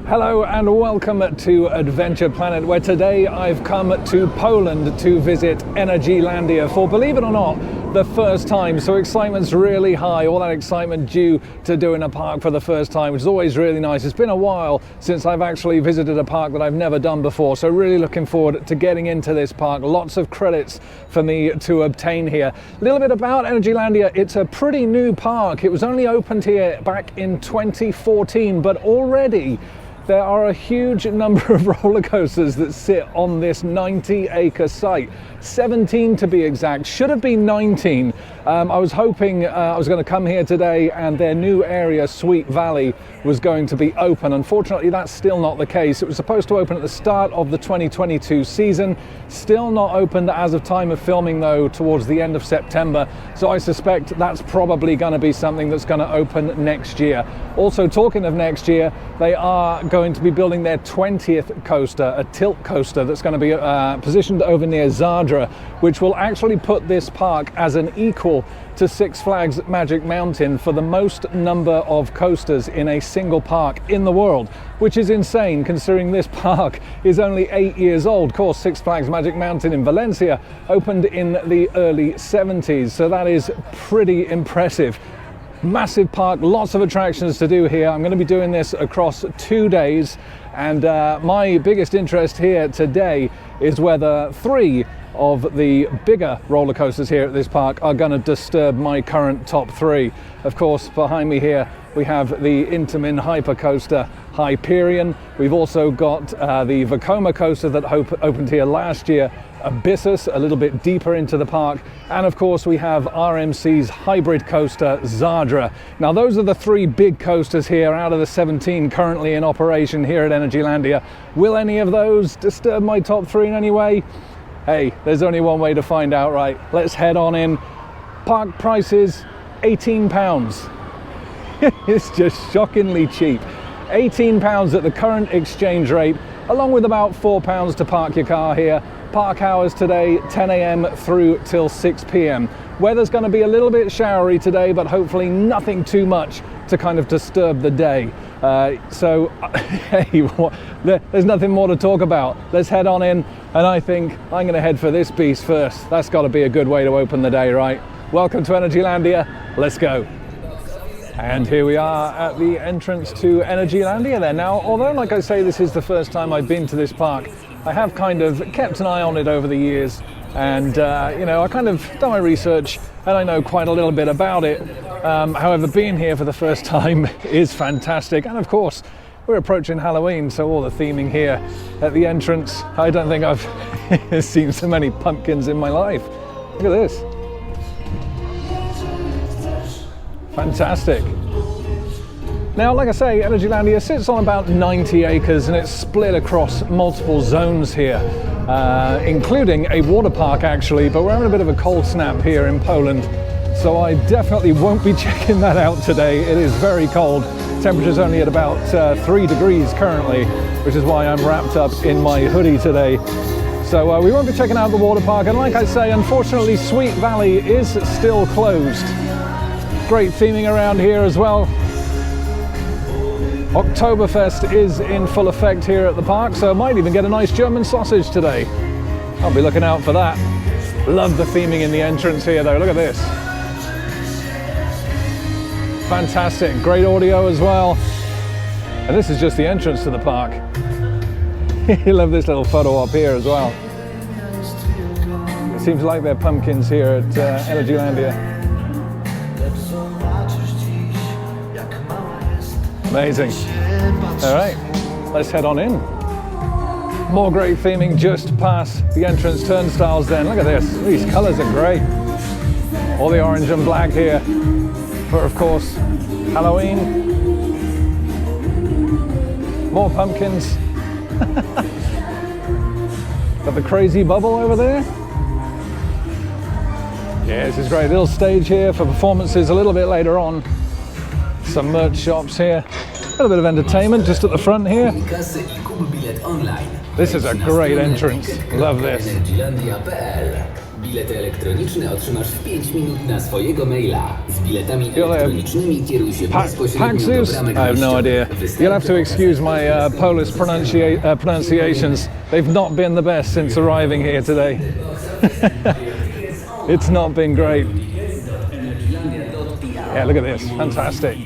Hello and welcome to Adventure Planet, where today I've come to Poland to visit Energylandia for, believe it or not, the first time. So excitement's really high, all that excitement due to doing a park for the first time, which is always really nice. It's been a while since I've actually visited a park that I've never done before, so really looking forward to getting into this park. Lots of credits for me to obtain here. A little bit about Energylandia. It's a pretty new park. It was only opened here back in 2014, but already there are a huge number of roller coasters that sit on this 90-acre site. 17 to be exact, should have been 19. I was hoping I was going to come here today and their new area, Sweet Valley, was going to be open. Unfortunately, that's still not the case. It was supposed to open at the start of the 2022 season. Still not opened as of time of filming, though, towards the end of September. So I suspect that's probably going to be something that's going to open next year. Also, talking of next year, they are going to be building their 20th coaster, a tilt coaster that's going to be positioned over near Zadra, which will actually put this park as an equal to Six Flags Magic Mountain for the most number of coasters in a single park in the world, which is insane considering this park is only 8 years old. Of course, Six Flags Magic Mountain in Valencia opened in the early 70s, so that is pretty impressive. Massive park, lots of attractions to do here. I'm going to be doing this across 2 days, and my biggest interest here today is whether 3 of the bigger roller coasters here at this park are going to disturb my current top 3. Of course, behind me here we have the Intamin hyper coaster Hyperion. We've also got the Coma Coaster that opened here last year, Abyssus, a little bit deeper into the park, and of course we have RMC's hybrid coaster Zadra. Now those are the 3 big coasters here out of the 17 currently in operation here at Energylandia. Will any of those disturb my top 3 in any way? Hey, there's only one way to find out, right? Let's head on in. Park prices, £18. It's just shockingly cheap. £18 at the current exchange rate, along with about £4 to park your car here. Park hours today, 10 a.m. through till 6 p.m. Weather's going to be a little bit showery today, but hopefully nothing too much to kind of disturb the day. So, hey, there's nothing more to talk about. Let's head on in, and I think I'm going to head for this beast first. That's got to be a good way to open the day, right? Welcome to Energylandia. Let's go. And here we are at the entrance to Energylandia there. Now, although, like I say, this is the first time I've been to this park, I have kind of kept an eye on it over the years, and you know, I kind of done my research and I know quite a little bit about it. However, being here for the first time is fantastic, and of course we're approaching Halloween, so all the theming here at the entrance. I don't think I've seen so many pumpkins in my life. Look at this. Fantastic. Now, like I say, Energylandia sits on about 90 acres and it's split across multiple zones here, including a water park actually, but we're having a bit of a cold snap here in Poland, so I definitely won't be checking that out today. It is very cold. Temperature's only at about 3 degrees currently, which is why I'm wrapped up in my hoodie today. So we won't be checking out the water park, and like I say, unfortunately Sweet Valley is still closed. Great theming around here as well. Oktoberfest is in full effect here at the park, so I might even get a nice German sausage today. I'll be looking out for that. Love the theming in the entrance here though, look at this. Fantastic, great audio as well. And this is just the entrance to the park. I love this little photo op here as well. It seems like they're pumpkins here at Energylandia. Amazing. All right, let's head on in. More great theming just past the entrance turnstiles then. Look at this, these colors are great. All the orange and black here for, of course, Halloween. More pumpkins. Got the crazy bubble over there. Yeah, this is great. Little stage here for performances a little bit later on. Some merch shops here. A little bit of entertainment just at the front here. This is a great entrance. Love this. Bilety elektroniczne otrzymasz w 5 minut na swojego maila. Z biletami elektronicznymi kieruj się bezpośrednio do bramek I have no idea. You'll have to excuse my Polish pronunciations. They've not been the best since arriving here today. It's not been great. Yeah, look at this. Fantastic.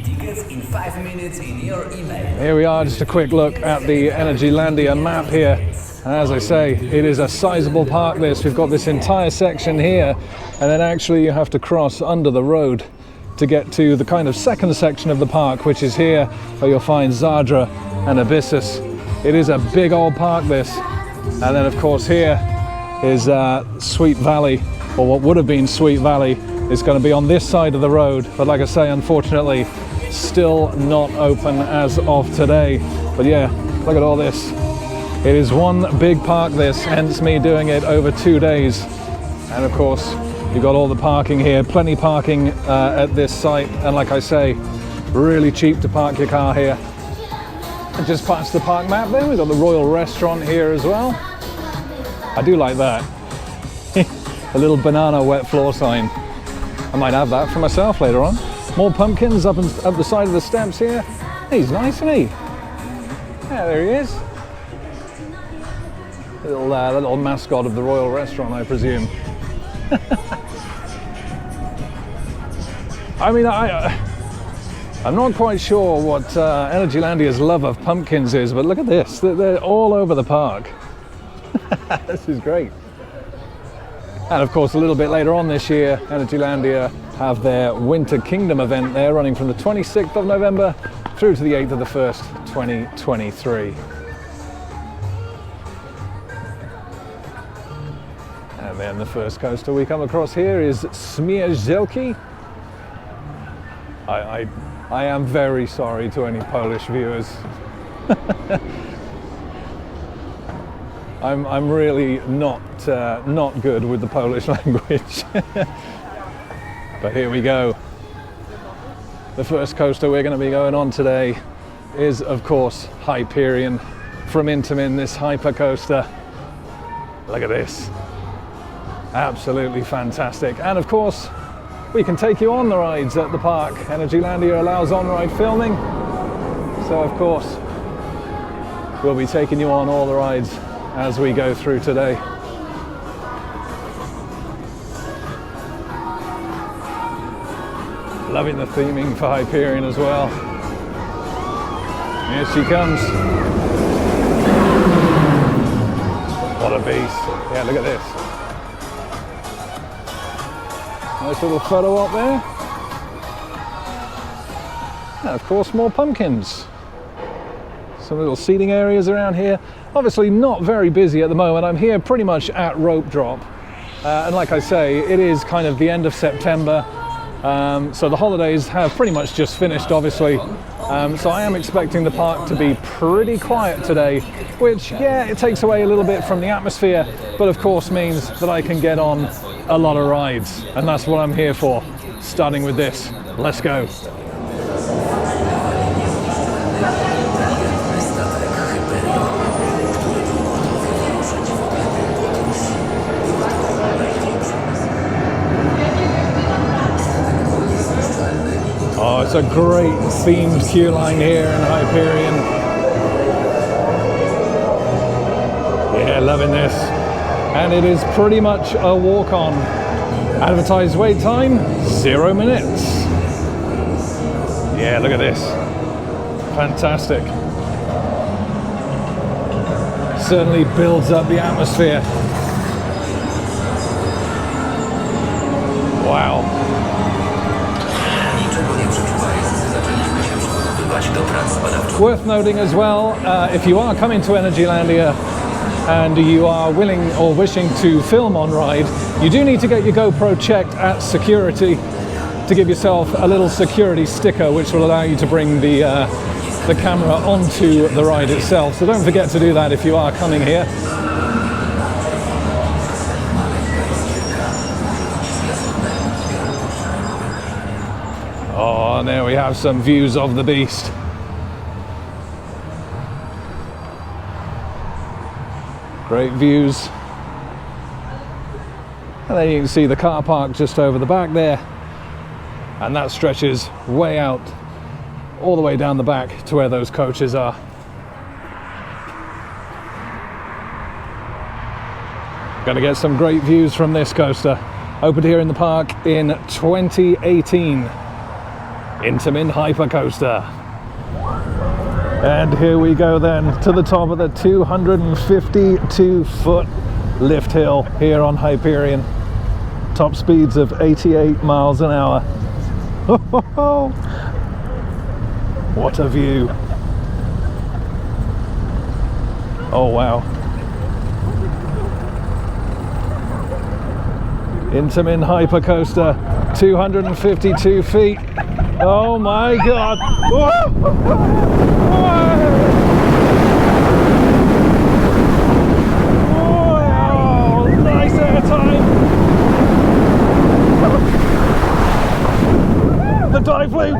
Here we are, just a quick look at the Energylandia map here. As I say, it is a sizable park this. We've got this entire section here, and then actually you have to cross under the road to get to the kind of second section of the park, which is here, where you'll find Zadra and Abyssus. It is a big old park this. And then of course here is Sweet Valley, or what would have been Sweet Valley, is going to be on this side of the road. But like I say, unfortunately, still not open as of today. But yeah, look at all this. It is one big park this, hence me doing it over 2 days. And of course, you've got all the parking here, plenty parking at this site. And like I say, really cheap to park your car here. And just past the park map there, we've got the Royal Restaurant here as well. I do like that. A little banana wet floor sign. I might have that for myself later on. More pumpkins up the side of the steps here. He's nice, isn't he? Yeah, there he is. Little mascot of the Royal Restaurant, I presume. I mean, I'm not quite sure what Energylandia's love of pumpkins is, but look at this. They're all over the park. This is great. And of course, a little bit later on this year, Energylandia have their Winter Kingdom event there, running from the 26th of November through to the 8th of the 1st, 2023. And then the first coaster we come across here is Śmierzelki. I am very sorry to any Polish viewers. I'm really not good with the Polish language. But here we go. The first coaster we're going to be going on today is, of course, Hyperion from Intamin, this hyper coaster. Look at this. Absolutely fantastic. And of course, we can take you on the rides at the park. Energylandia allows on-ride filming. So of course, we'll be taking you on all the rides as we go through today. Loving the theming for Hyperion as well. Here she comes. What a beast. Yeah, look at this. Nice little photo up there. And of course, more pumpkins. Some little seating areas around here. Obviously not very busy at the moment. I'm here pretty much at rope drop. And like I say, it is kind of the end of September. So the holidays have pretty much just finished, obviously. So I am expecting the park to be pretty quiet today, which, yeah, it takes away a little bit from the atmosphere, but of course means that I can get on a lot of rides. And that's what I'm here for, starting with this. Let's go. Oh, it's a great themed queue line here in Hyperion. Yeah, loving this. And it is pretty much a walk-on. Advertised wait time, 0 minutes. Yeah, look at this. Fantastic. Certainly builds up the atmosphere. Wow. Worth noting as well, if you are coming to Energylandia and you are willing or wishing to film on ride, you do need to get your GoPro checked at security to give yourself a little security sticker which will allow you to bring the camera onto the ride itself. So don't forget to do that if you are coming here. Oh, and there we have some views of the beast. Great views. And then you can see the car park just over the back there, and that stretches way out all the way down the back to where those coaches are. Going to get some great views from this coaster. Opened here in the park in 2018. Intamin Hypercoaster. And here we go then to the top of the 252-foot lift hill here on Hyperion. Top speeds of 88 miles an hour. What a view. Oh wow. Intamin Hypercoaster, 252 feet. Oh my God. Whoa. Wow, nice air time. The dive loop.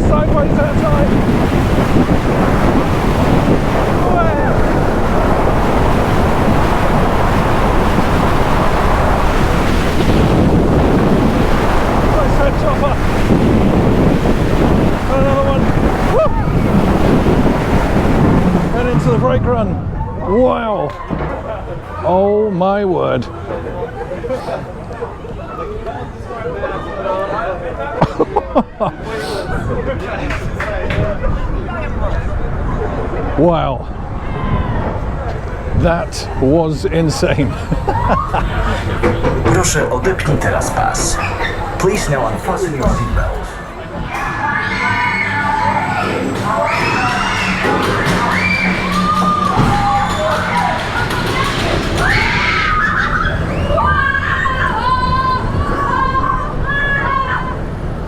Sideways air time. Nice head chopper. Another one. Woo! And into the brake run. Wow. Oh my word. Wow, that was insane. Proszę odepnij teraz pas. Please now unfasten your seatbelt.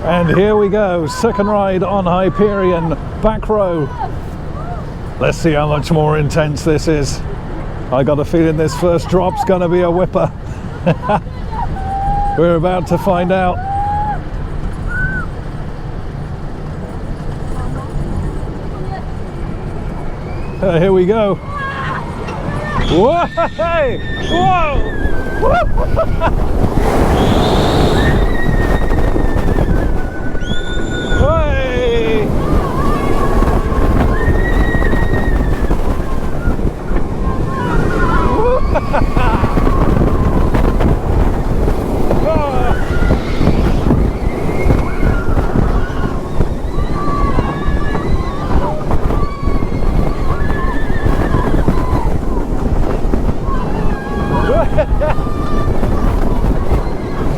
And here we go, second ride on Hyperion, back row. Let's see how much more intense this is. I got a feeling this first drop's gonna be a whipper. We're about to find out. Here we go. Whoa! Whoa!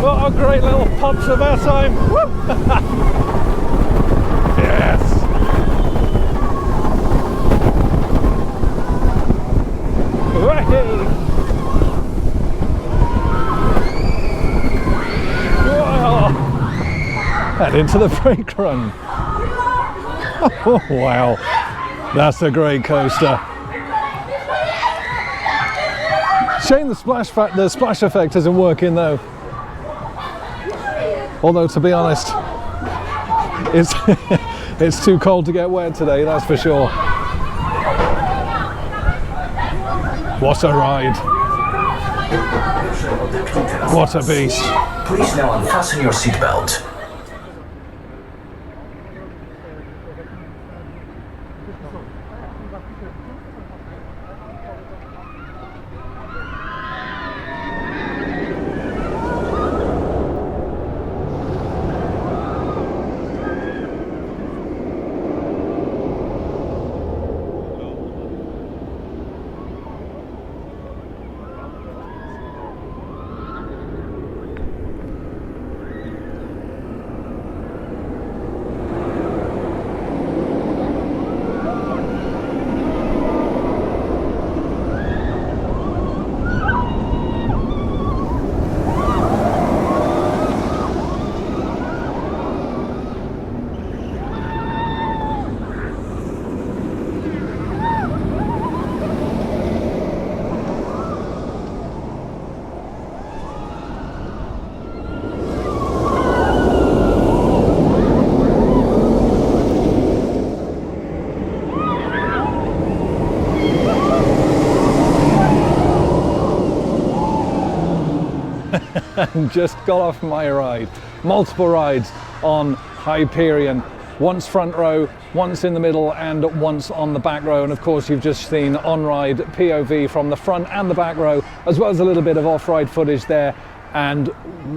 What a great little pops of air time. Yes. And into the brake run. Oh, wow, that's a great coaster. Shame the splash effect isn't working though. Although to be honest, it's it's too cold to get wet today, that's for sure. What a ride. What a beast. Please now unfasten your seatbelt. and just got off my ride. Multiple rides on Hyperion. Once front row, once in the middle, and once on the back row. And of course, you've just seen on-ride POV from the front and the back row, as well as a little bit of off-ride footage there. And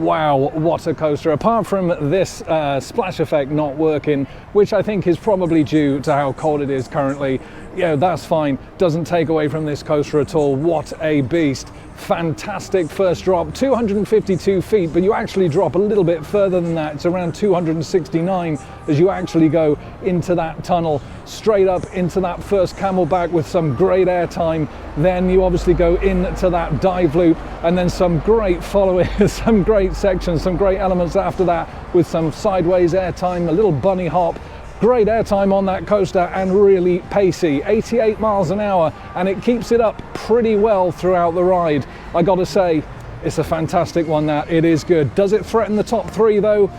wow, what a coaster. Apart from this splash effect not working, which I think is probably due to how cold it is currently, yeah, that's fine. Doesn't take away from this coaster at all. What a beast. Fantastic first drop, 252 feet, but you actually drop a little bit further than that. It's around 269 as you actually go into that tunnel, straight up into that first camelback with some great airtime. Then you obviously go into that dive loop, and then some great following, some great sections, some great elements after that with some sideways airtime, a little bunny hop. Great airtime on that coaster and really pacey, 88 miles an hour, and it keeps it up pretty well throughout the ride. I gotta say, it's a fantastic one that. It is good. Does it threaten the top 3 though?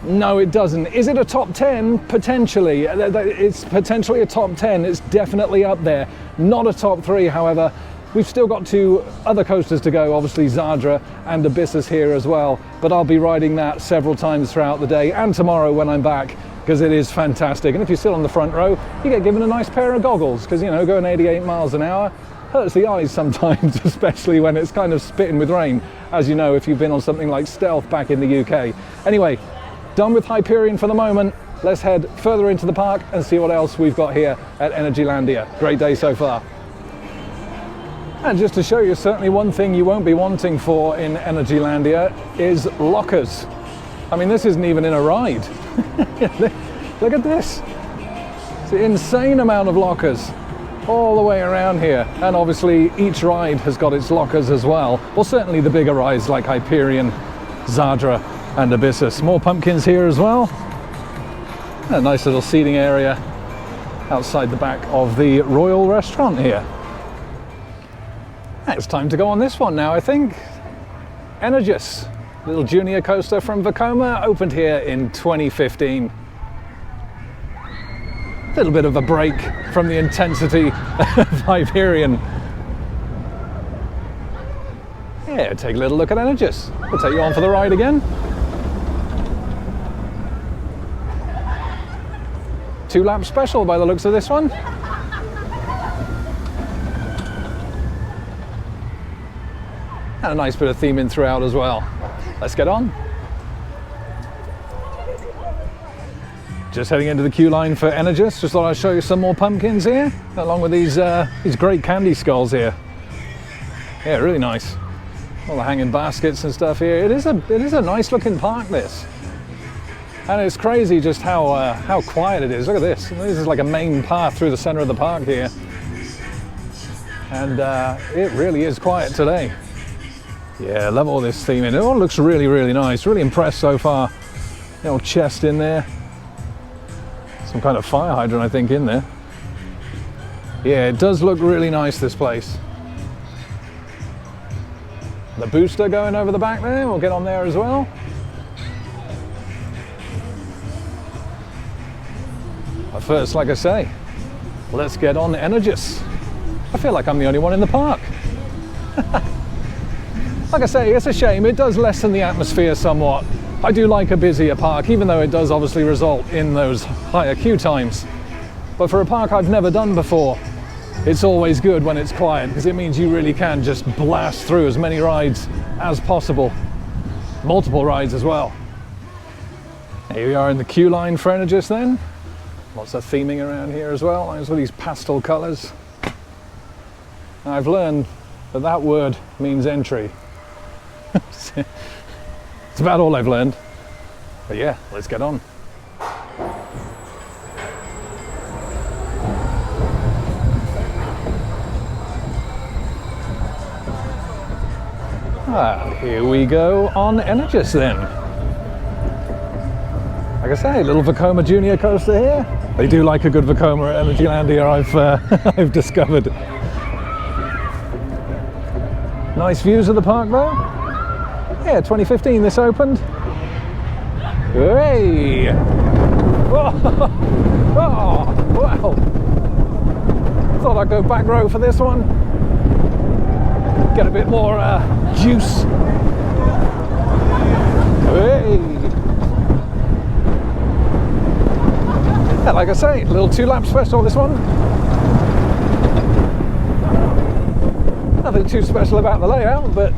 No, it doesn't. Is it a top 10? Potentially. It's potentially a top 10. It's definitely up there. Not a top 3, however. We've still got 2 other coasters to go, obviously Zadra and Abyssus here as well, but I'll be riding that several times throughout the day and tomorrow when I'm back, because it is fantastic. And if you're still on the front row, you get given a nice pair of goggles, because, you know, going 88 miles an hour hurts the eyes sometimes, especially when it's kind of spitting with rain, as you know, if you've been on something like Stealth back in the UK. Anyway, done with Hyperion for the moment. Let's head further into the park and see what else we've got here at Energylandia. Great day so far. And just to show you, certainly one thing you won't be wanting for in Energylandia is lockers. I mean, this isn't even in a ride. Look at this. It's an insane amount of lockers all the way around here. And obviously each ride has got its lockers as well. Well, certainly the bigger rides like Hyperion, Zadra and Abyssus. More pumpkins here as well. A nice little seating area outside the back of the Royal Restaurant here. It's time to go on this one now, I think. Energylandia, little junior coaster from Vekoma, opened here in 2015. A little bit of a break from the intensity of Hyperion. Yeah, take a little look at Energylandia. We'll take you on for the ride again. 2-lap special by the looks of this one. And a nice bit of theming throughout as well. Let's get on. Just heading into the queue line for Energylandia. Just thought I'd show you some more pumpkins here, along with these great candy skulls here. Yeah, really nice. All the hanging baskets and stuff here. It is a nice looking park, this. And it's crazy just how quiet it is. Look at this. This is like a main path through the center of the park here. And it really is quiet today. Yeah, I love all this theming. It all looks really, really nice. Really impressed so far. The old chest in there. Some kind of fire hydrant, I think, in there. Yeah, it does look really nice, this place. The booster going over the back there. We'll get on there as well. But first, like I say, let's get on Energylandia. I feel like I'm the only one in the park. Like I say, it's a shame. It does lessen the atmosphere somewhat. I do like a busier park, even though it does obviously result in those higher queue times. But for a park I've never done before, it's always good when it's quiet, because it means you really can just blast through as many rides as possible. Multiple rides as well. Here we are in the queue line for Frenergist then. Lots of theming around here as well. There's all these pastel colours. Now, I've learned that that word means entry. It's about all I've learned. But yeah, let's get on. Here we go on Energylandia then. Like I say, little Vekoma Junior coaster here. They do like a good Vekoma at Energylandia, I've discovered. Nice views of the park though. Yeah, 2015 this opened. Hey! Oh, wow! Thought I'd go back row for this one. Get a bit more juice Hey! Yeah, like I say, a little 2-lap special this one. Nothing too special about the layout, but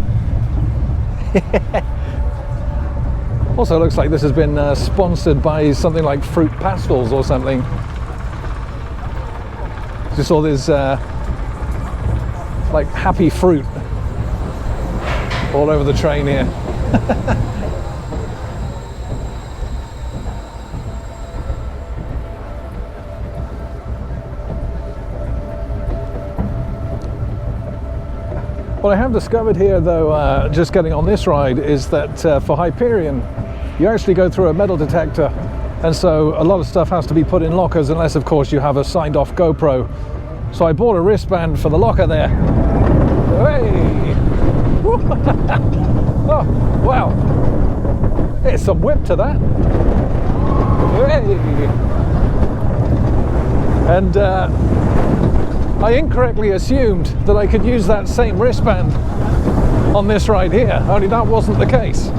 also looks like this has been sponsored by something like Fruit Pastels or something. Just saw this like happy fruit all over the train here. What I have discovered here, though, just getting on this ride, is that for Hyperion, you actually go through a metal detector, and so a lot of stuff has to be put in lockers, unless, of course, you have a signed-off GoPro. So I bought a wristband for the locker there. Hey! Oh, wow! There's some whip to that. Hey! And I incorrectly assumed that I could use that same wristband on this ride here, only that wasn't the case.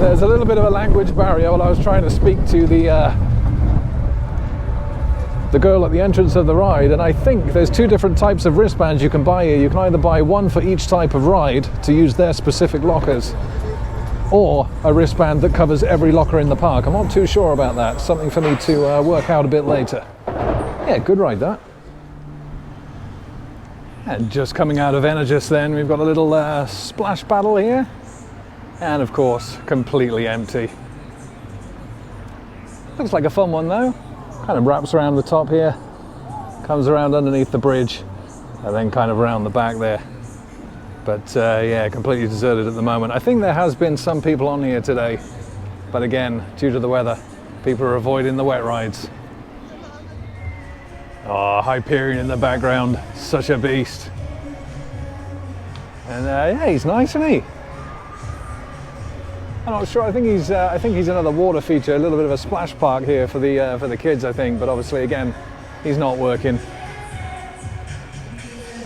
There's a little bit of a language barrier while I was trying to speak to the girl at the entrance of the ride, and I think there's 2 different types of wristbands you can buy here. You can either buy one for each type of ride to use their specific lockers, or a wristband that covers every locker in the park. I'm not too sure about that. Something for me to work out a bit later. Yeah, good ride that. And just coming out of Energylandia then, we've got a little splash paddle here. And of course, completely empty. Looks like a fun one though. Kind of wraps around the top here, comes around underneath the bridge, and then kind of around the back there. But yeah, completely deserted at the moment. I think there has been some people on here today, but again, due to the weather, people are avoiding the wet rides. Oh, Hyperion in the background, such a beast. And yeah, he's nice, isn't he? I'm not sure. I think he's another water feature, a little bit of a splash park here for the kids, I think. But obviously, again, he's not working.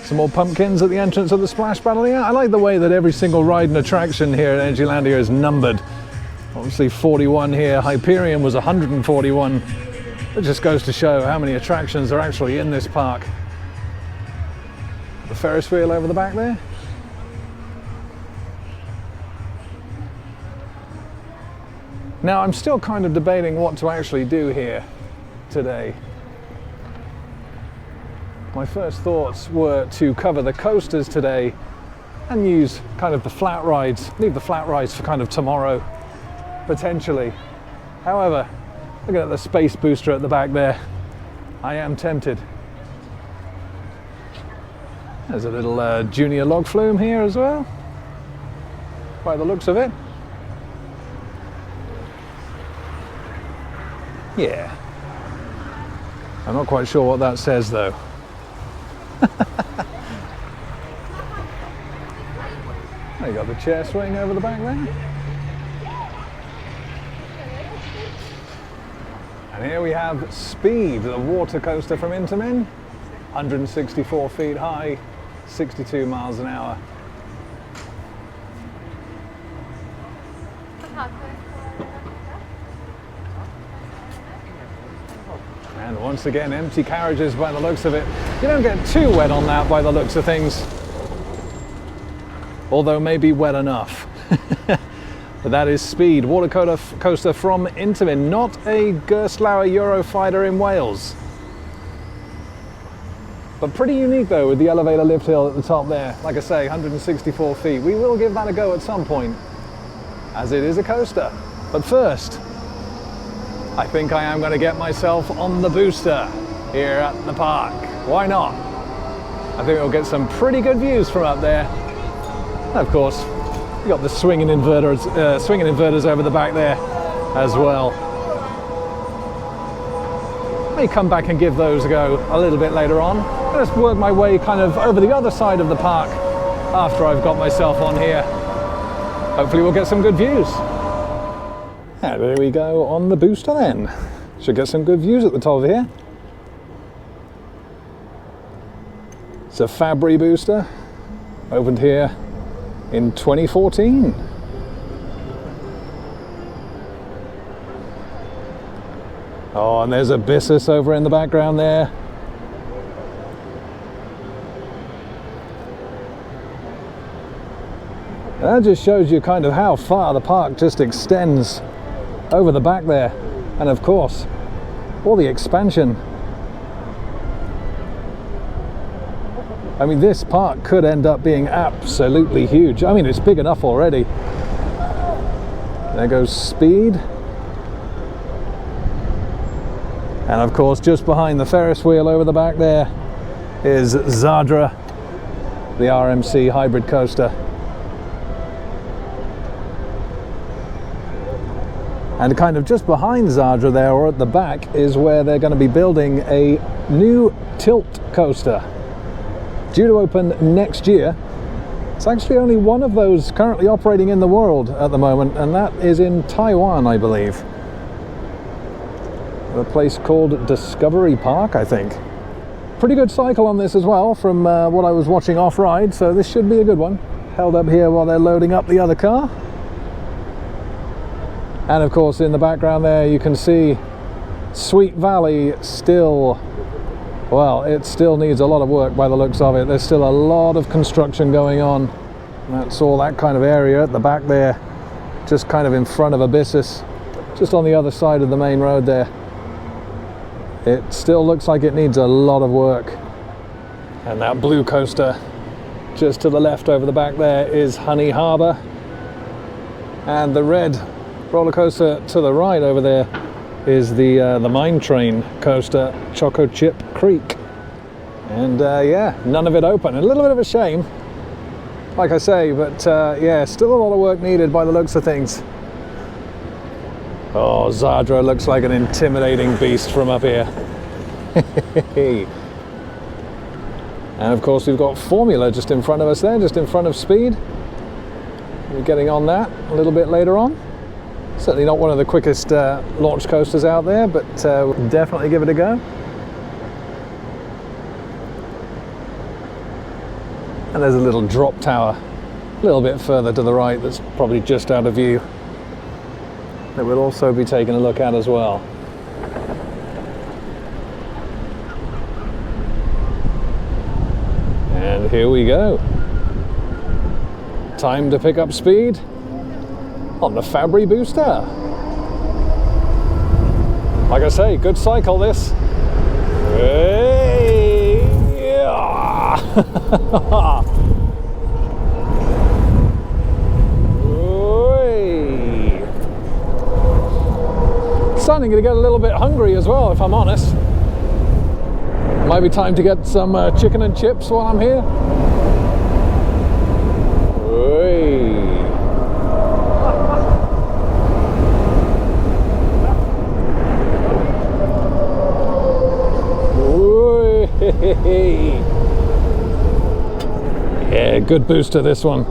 Some more pumpkins at the entrance of the splash paddle here. I like the way that every single ride and attraction here at Energylandia is numbered. Obviously, 41 here. Hyperion was 141. It just goes to show how many attractions are actually in this park. The Ferris wheel over the back there. Now, I'm still kind of debating what to actually do here today. My first thoughts were to cover the coasters today and use kind of the flat rides, leave the flat rides for kind of tomorrow, potentially. However, looking at the space booster at the back there, I am tempted. There's a little junior log flume here as well, by the looks of it. Yeah. I'm not quite sure what that says though. You got the chair swing over the back there. And here we have Speed, the water coaster from Intamin. 164 feet high, 62 miles an hour. And once again, empty carriages by the looks of it. You don't get too wet on that by the looks of things. Although maybe wet enough. But that is Speed, water coaster from Intamin, not a Gerstlauer Eurofighter in Wales. But pretty unique though, with the elevator lift hill at the top there. Like I say, 164 feet. We will give that a go at some point, as it is a coaster. But first, I think I am going to get myself on the booster here at the park. Why not? I think we'll get some pretty good views from up there. And of course, we've got the swinging inverters over the back there as well. May come back and give those a go a little bit later on. I'll just work my way kind of over the other side of the park after I've got myself on here. Hopefully we'll get some good views. And there we go on the booster then. Should get some good views at the top of here. It's a Fabry booster, opened here in 2014. Oh, and there's Abyssus over in the background there. That just shows you kind of how far the park just extends over the back there. And of course, all the expansion. I mean, this park could end up being absolutely huge. I mean, it's big enough already. There goes Speed. And of course, just behind the Ferris wheel over the back there is Zadra, the RMC hybrid coaster. And kind of just behind Zadra there, or at the back, is where they're going to be building a new tilt coaster, due to open next year. It's actually only one of those currently operating in the world at the moment, and that is in Taiwan, I believe. A place called Discovery Park, I think. Pretty good cycle on this as well, from what I was watching off-ride, so this should be a good one. Held up here while they're loading up the other car. And of course, in the background there, you can see Sweet Valley still, well, it still needs a lot of work by the looks of it. There's still a lot of construction going on. That's all that kind of area at the back there, just kind of in front of Abyssus, just on the other side of the main road there. It still looks like it needs a lot of work. And that blue coaster just to the left over the back there is Honey Harbour. And the red roller coaster to the right over there is the mine train coaster, Choco Chip Creek. And yeah, none of it open. A little bit of a shame, like I say, but yeah, still a lot of work needed by the looks of things. Oh, Zadra looks like an intimidating beast from up here. And of course, we've got Formula just in front of us there, just in front of Speed. We're getting on that a little bit later on. Certainly not one of the quickest launch coasters out there, but we'll definitely give it a go. And there's a little drop tower a little bit further to the right that's probably just out of view, that we'll also be taking a look at as well. And here we go. Time to pick up speed on the Fabry Booster. Like I say, good cycle this. Hey! Starting to get a little bit hungry as well, if I'm honest. Might be time to get some chicken and chips while I'm here. Yeah, good booster this one.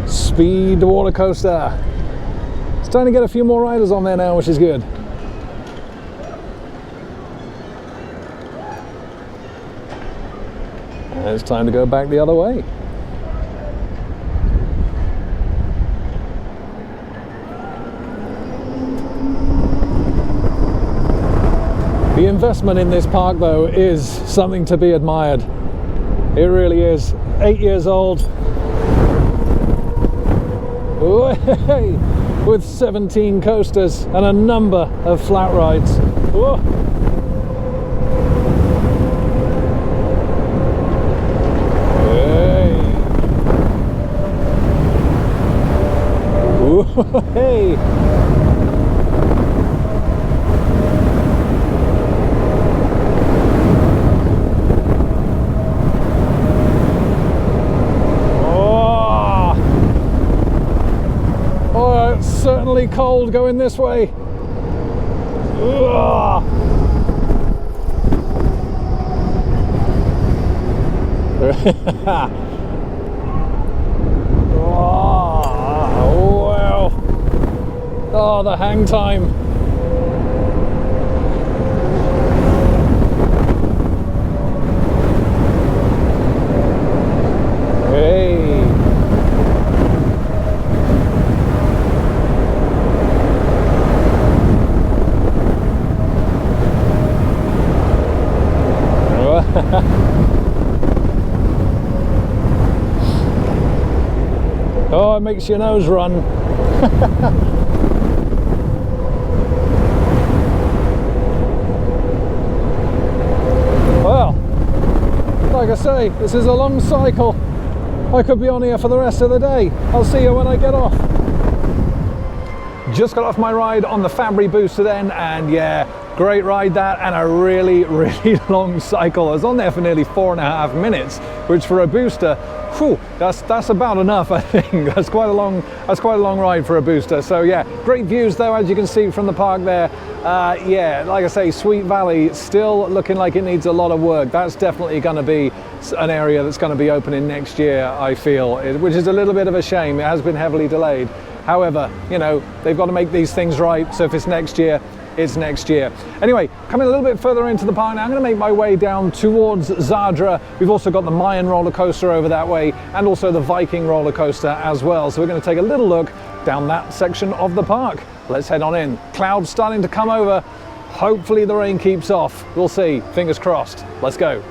Speed water coaster. Starting to get a few more riders on there now, which is good. And it's time to go back the other way. The investment in this park, though, is something to be admired. It really is. 8 years old. With 17 coasters and a number of flat rides. Whoa. Hey. Oh, it's certainly cold going this way. Oh, the hang time. Hey. makes your nose run. Well, like I say, this is a long cycle. I could be on here for the rest of the day. I'll see you when I get off. Just got off my ride on the Fabry booster then, and yeah, great ride that, and a really, really long cycle. I was on there for nearly 4.5 minutes, which for a booster, whew, that's about enough, I think. That's quite a long ride for a booster. So yeah, great views though, as you can see from the park there. Yeah, like I say, Sweet Valley still looking like it needs a lot of work. That's definitely going to be an area that's going to be opening next year, I feel, which is a little bit of a shame. It has been heavily delayed. However, you know, they've got to make these things right, so if it's next year, it's next year. Anyway, coming a little bit further into the park now, I'm going to make my way down towards Zadra. We've also got the Mayan roller coaster over that way, and also the Viking roller coaster as well. So we're going to take a little look down that section of the park. Let's head on in. Clouds starting to come over. Hopefully the rain keeps off. We'll see, fingers crossed. Let's go.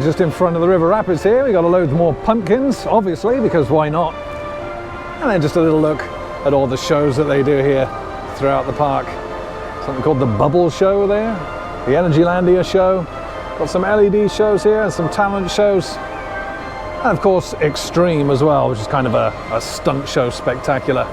Just in front of the river rapids here, we got a load more pumpkins, obviously, because why not? And then just a little look at all the shows that they do here throughout the park. Something called the Bubble Show there, the Energylandia show. Got some LED shows here and some talent shows. And of course, Extreme as well, which is kind of a stunt show spectacular.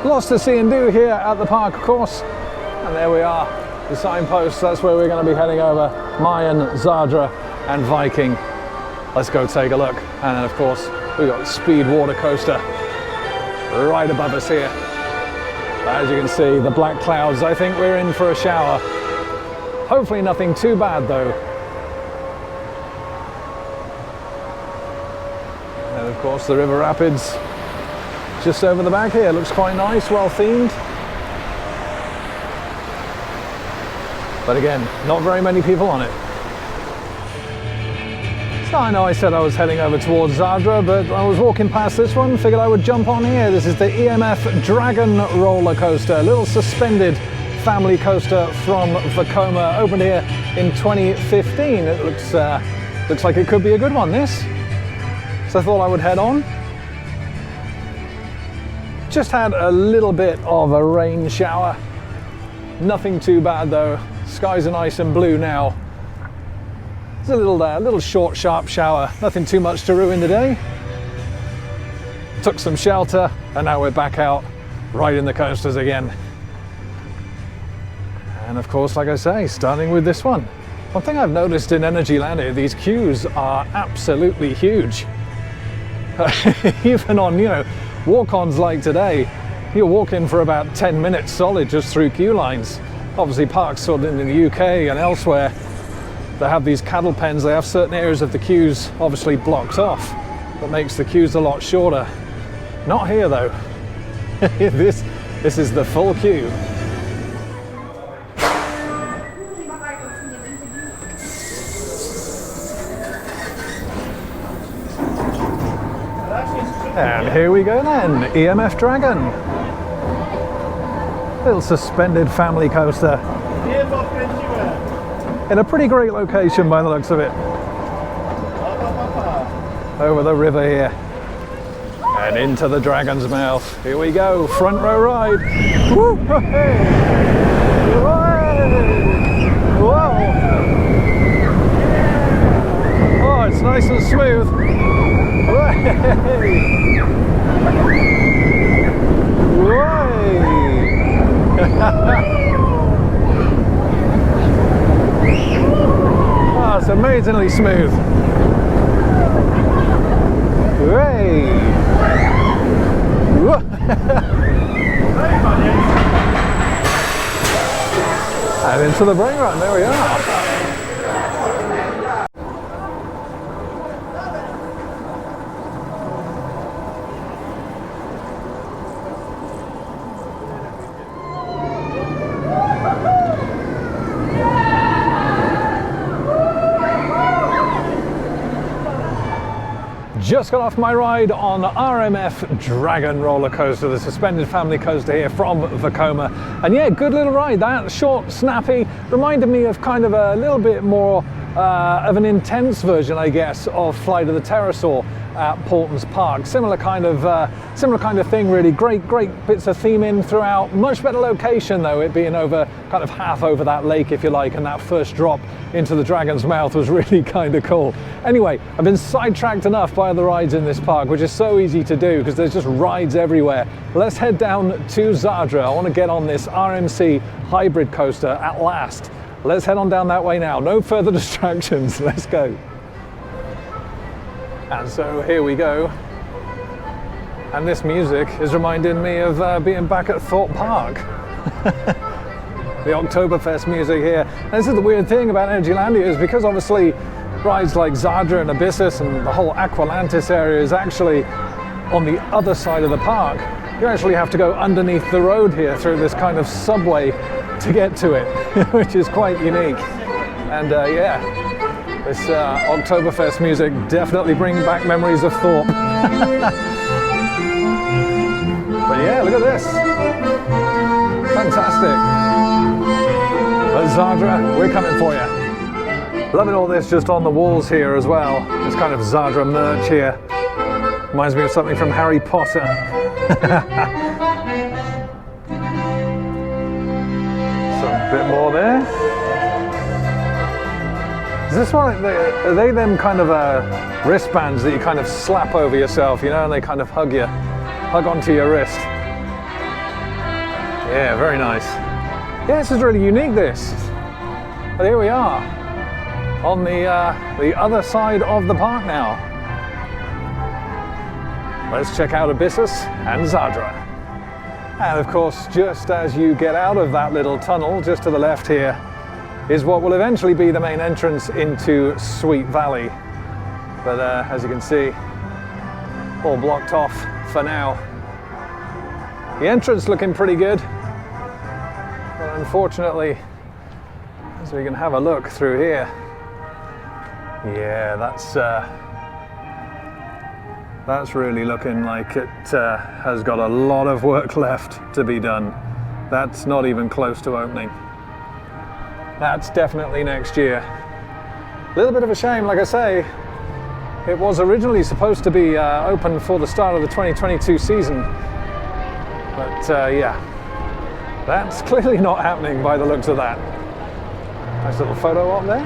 Lots to see and do here at the park, of course. And there we are, the signposts. That's where we're going to be heading over. Mayan, Zadra and Viking. Let's go take a look. And then of course, we've got Speed Water Coaster right above us here. As you can see, the black clouds, I think we're in for a shower. Hopefully nothing too bad though. And of course the river rapids just over the back here. Looks quite nice, well themed. But again, not very many people on it. So I know I said I was heading over towards Zadra, but I was walking past this one, figured I would jump on here. This is the EMF Dragon roller coaster, a little suspended family coaster from Coma, opened here in 2015. It looks like it could be a good one, this. So I thought I would head on. Just had a little bit of a rain shower. Nothing too bad though. Skies are nice and blue now. It's a little short, sharp shower. Nothing too much to ruin the day. Took some shelter, and now we're back out riding the coasters again. And of course, like I say, starting with this one. One thing I've noticed in Energylandia, these queues are absolutely huge. Even on, you know, walk-ons like today, you're walking for about 10 minutes solid just through queue lines. Obviously parks sort of in the UK and elsewhere, they have these cattle pens, they have certain areas of the queues obviously blocked off. That makes the queues a lot shorter. Not here though. This is the full queue. And here we go then, EMF Dragon. Little suspended family coaster. In a pretty great location by the looks of it. Over the river here. And into the dragon's mouth. Here we go, front row ride. Woo! Hey! Whoa! Oh, it's nice and smooth. Oh, it's amazingly smooth. And into the brain run, there we are. Just got off my ride on RMF Dragon roller coaster, the suspended family coaster here from Coma. And yeah, good little ride that, short, snappy, reminded me of kind of a little bit more of an intense version, I guess, of Flight of the Pterosaur at Portons Park. Similar kind of thing, really. Great bits of theming throughout. Much better location though, it being over kind of half over that lake, if you like, and that first drop into the Dragon's Mouth was really kind of cool. Anyway, I've been sidetracked enough by the rides in this park, which is so easy to do because there's just rides everywhere. Let's head down to Zadra. I want to get on this RMC hybrid coaster at last. Let's head on down that way now. No further distractions. Let's go. And so here we go. And this music is reminding me of being back at Thorpe Park. The Oktoberfest music here. And this is the weird thing about Energylandia, is because obviously rides like Zadra and Abyssus and the whole Aqualantis area is actually on the other side of the park. You actually have to go underneath the road here through this kind of subway to get to it, which is quite unique. And yeah, this Oktoberfest music definitely brings back memories of Thorpe. But yeah, look at this. Fantastic. Zadra, we're coming for you. Loving all this just on the walls here as well. This kind of Zadra merch here. Reminds me of something from Harry Potter. Some bit more there. Is this one, are they them kind of wristbands that you kind of slap over yourself, you know, and they kind of hug onto your wrist? Yeah, very nice. Yeah, this is really unique, this. But here we are, on the other side of the park now. Let's check out Abyssus and Zadra. And of course, just as you get out of that little tunnel, just to the left here, is what will eventually be the main entrance into Sweet Valley. But as you can see, all blocked off for now. The entrance looking pretty good. But unfortunately, as we can have a look through here, yeah, that's really looking like it has got a lot of work left to be done. That's not even close to opening. That's definitely next year. A little bit of a shame, like I say. It was originally supposed to be open for the start of the 2022 season. But yeah, that's clearly not happening by the looks of that. Nice little photo op there.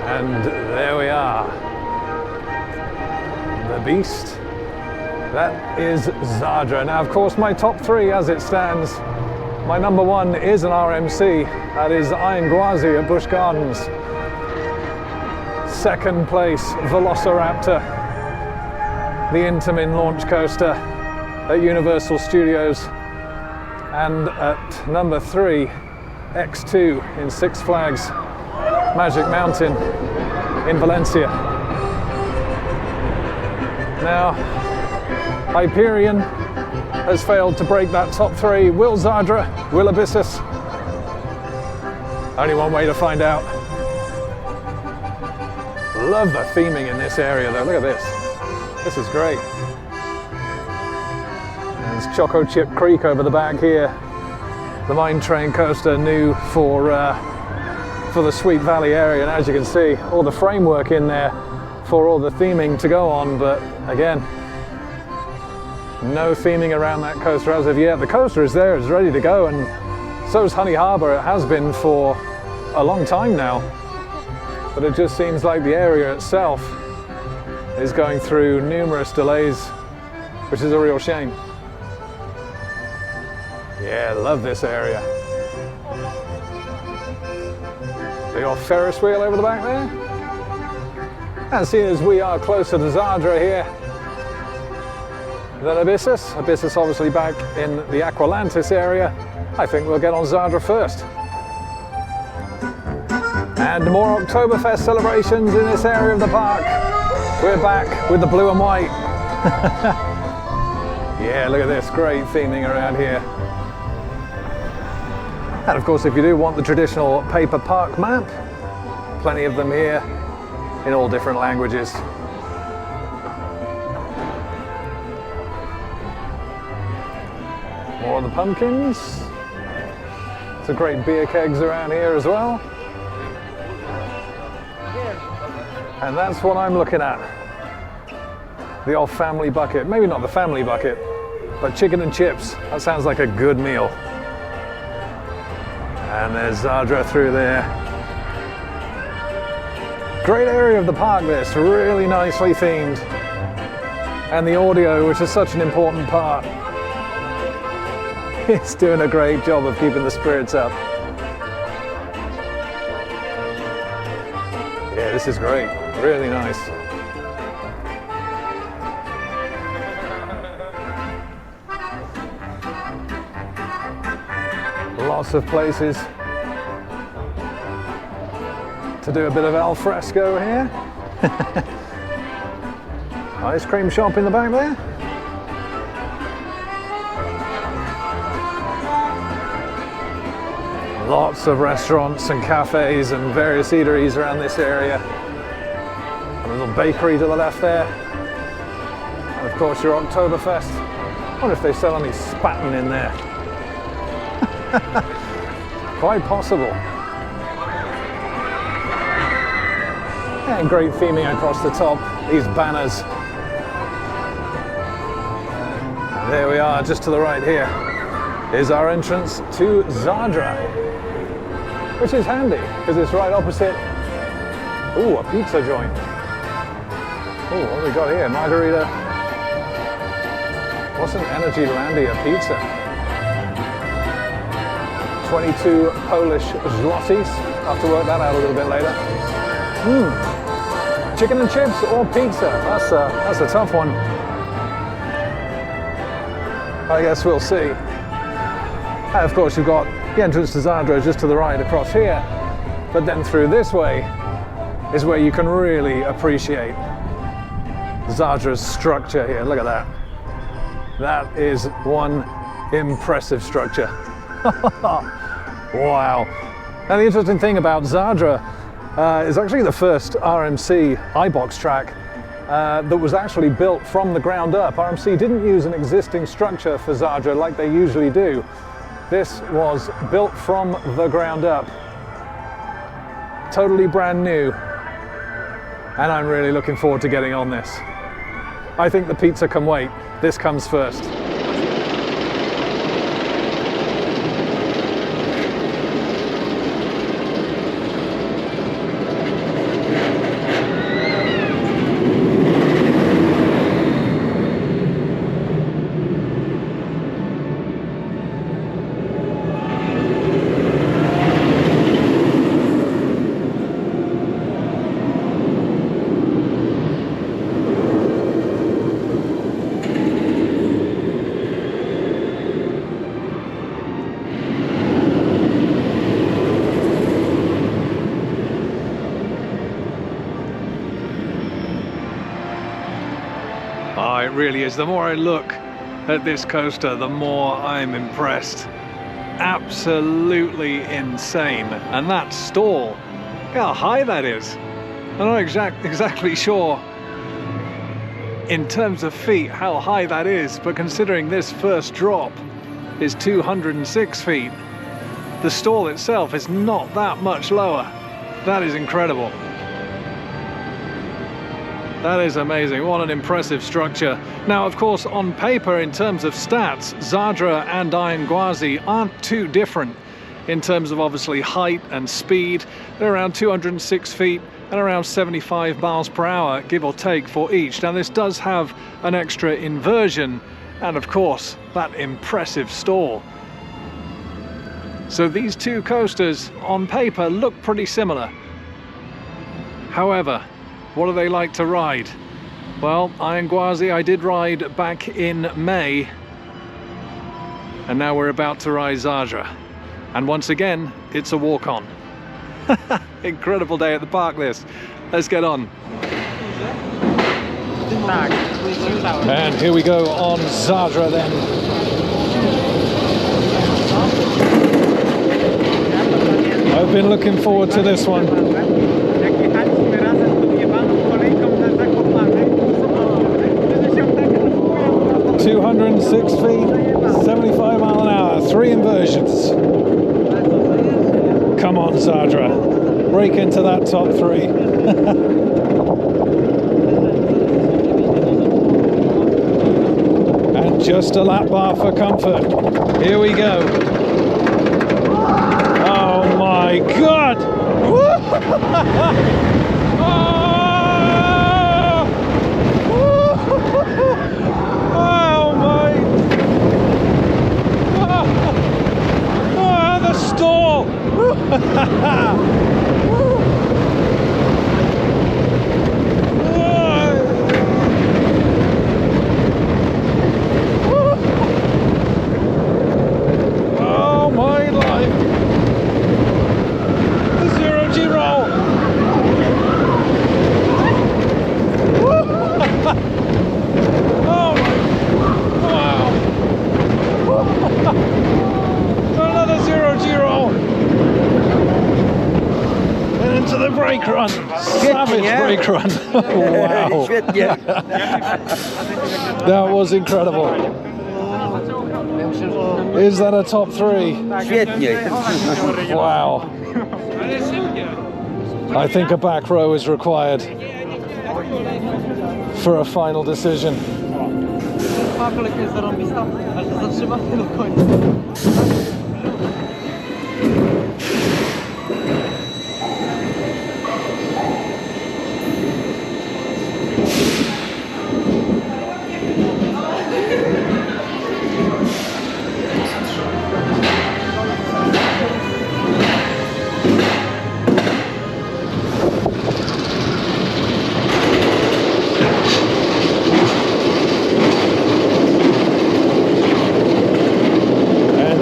And there we are. The beast. That is Zadra. Now, of course, my top three as it stands. My number one is an RMC. That is Iron Gwazi at Busch Gardens. Second place, Velociraptor. The Intamin launch coaster at Universal Studios. And at number three, X2 in Six Flags Magic Mountain in Valencia. Now, Hyperion has failed to break that top three. Will Zadra? Will Abyssus? Only one way to find out. Love the theming in this area though, look at this. This is great. There's Choco Chip Creek over the back here. The Mine Train coaster new for the Sweet Valley area, and as you can see, all the framework in there for all the theming to go on, but again, no theming around that coaster as of yet. The coaster is there, it's ready to go, and so is Honey Harbour. It has been for a long time now, but it just seems like the area itself is going through numerous delays, which is a real shame. Yeah, I love this area. Big old Ferris wheel over the back there. And seeing as we are closer to Zadra here than Abyssus, Abyssus obviously back in the Aqualantis area, I think we'll get on Zadra first. And more Oktoberfest celebrations in this area of the park. We're back with the blue and white. Yeah, look at this, great theming around here. And of course, if you do want the traditional paper park map, plenty of them here in all different languages. More of the pumpkins. Some great beer kegs around here as well. And that's what I'm looking at. The old family bucket. Maybe not the family bucket, but chicken and chips. That sounds like a good meal. And there's Zadra through there. Great area of the park this, really nicely themed. And the audio, which is such an important part. It's doing a great job of keeping the spirits up. Yeah, this is great, really nice. Lots of places to do a bit of al fresco here. Ice cream shop in the back there. Lots of restaurants and cafes and various eateries around this area. A little bakery to the left there. And of course your Oktoberfest. I wonder if they sell any spaten in there. Quite possible. And great theming across the top, these banners. And there we are, just to the right here is our entrance to Zadra, which is handy because it's right opposite. Ooh, a pizza joint. Ooh, what have we got here? Margarita. What's an Energylandia pizza? 22 Polish zlotys. I'll have to work that out a little bit later. Chicken and chips or pizza? That's a tough one. I guess we'll see. And of course you've got the entrance to Zadra just to the right across here, but then through this way is where you can really appreciate Zadra's structure here. Look at that. That is one impressive structure. Wow. Now the interesting thing about Zadra is actually the first RMC iBox track that was actually built from the ground up. RMC didn't use an existing structure for Zadra like they usually do. This was built from the ground up. Totally brand new. And I'm really looking forward to getting on this. I think the pizza can wait. This comes first. It really is. The more I look at this coaster, the more I'm impressed. Absolutely insane. And that stall, look how high that is. I'm not exactly sure in terms of feet how high that is, but considering this first drop is 206 feet, the stall itself is not that much lower. That is incredible. That is amazing. What an impressive structure. Now, of course, on paper, in terms of stats, Zadra and Gwazi aren't too different in terms of obviously height and speed. They're around 206 feet and around 75 miles per hour, give or take, for each. Now, this does have an extra inversion and, of course, that impressive stall. So these two coasters on paper look pretty similar. However, what do they like to ride? Well, Gwazi I did ride back in May, and now we're about to ride Zadra. And once again, it's a walk-on. Incredible day at the park this. Let's get on. And here we go on Zadra then. I've been looking forward to this one. 206 feet, 75 mile an hour, 3 inversions. Come on, Zadra. Break into that top 3. And just a lap bar for comfort. Here we go. Oh my God! Oh my! Oh, the stall! Oh my life! The zero G roll! Oh my! Wow! Another zero G roll! And into the brake run! Savage brake run! Wow! That was incredible! Is that a top 3? Wow! I think a back row is required for a final decision.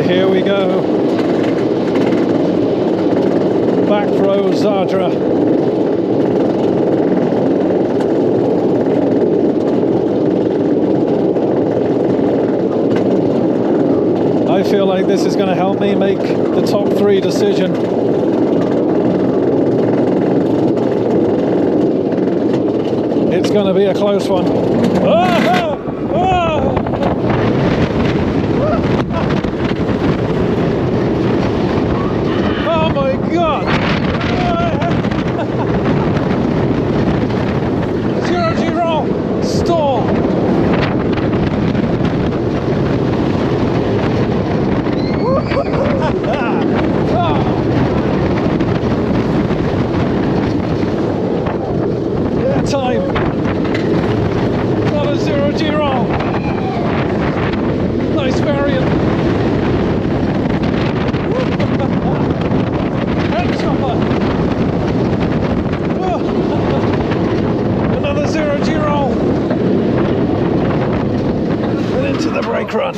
Here we go. Back row Zadra. I feel like this is going to help me make the top 3 decision. It's going to be a close one. Oh! Oh! Oh my God! Zero G roll! Stall! Yeah, time! Not a zero G roll! Nice variant! Another zero G roll and into the brake run.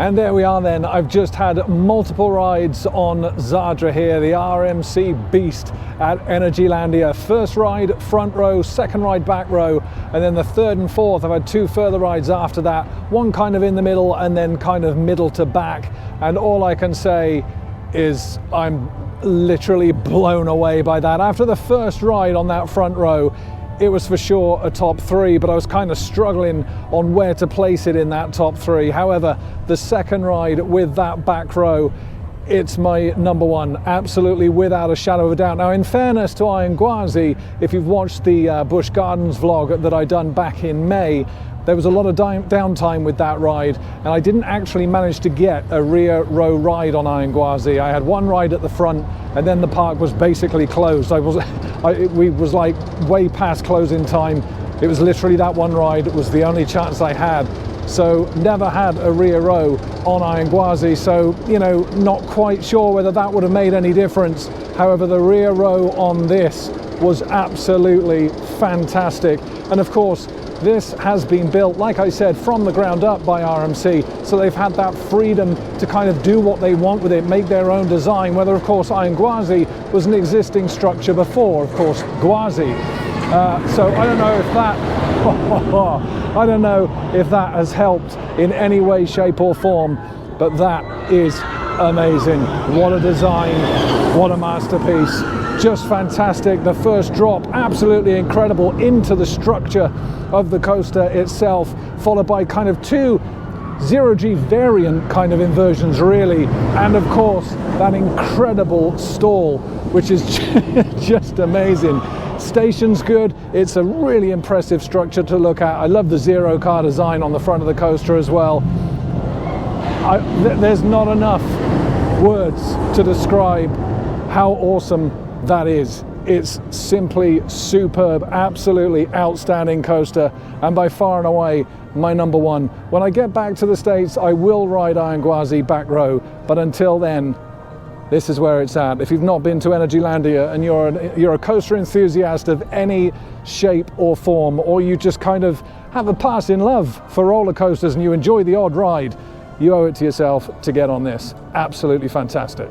And there we are then. I've just had multiple rides on Zadra here, the RMC Beast at Energylandia. First ride front row, second ride back row, and then the third and fourth I've had 2 further rides after that, one kind of in the middle and then kind of middle to back. And all I can say is I'm literally blown away by that. After the first ride on that front row, it was for sure a top 3, but I was kind of struggling on where to place it in that top 3. However, the second ride with that back row, it's my number 1, absolutely without a shadow of a doubt. Now, in fairness to Iron Gwazi, if you've watched the Busch Gardens vlog that I done back in May, there was a lot of downtime with that ride, and I didn't actually manage to get a rear row ride on Iron Gwazi. I had one ride at the front, and then the park was basically closed. We was like way past closing time. It was literally that one ride. It was the only chance I had. So never had a rear row on Iron Gwazi. So, you know, not quite sure whether that would have made any difference. However, the rear row on this was absolutely fantastic. And of course, this has been built, like I said, from the ground up by RMC, so they've had that freedom to kind of do what they want with it, make their own design, whether of course Iron Gwazi was an existing structure before, of course, Gwazi. So I don't know if that, I don't know if that has helped in any way, shape or form, but that is amazing. What a design, what a masterpiece. Just fantastic. The first drop, absolutely incredible into the structure of the coaster itself, followed by kind of two zero-G variant kind of inversions really, and of course that incredible stall, which is just amazing. Station's good. It's a really impressive structure to look at. I love the zero car design on the front of the coaster as well. There's not enough words to describe how awesome that is. It's simply superb, absolutely outstanding coaster, and by far and away my number one. When I get back to the States, I will ride Iron Gwazi back row, but until then, this is where it's at. If you've not been to Energylandia and you're a coaster enthusiast of any shape or form, or you just kind of have a passing love for roller coasters and you enjoy the odd ride, you owe it to yourself to get on this. Absolutely fantastic.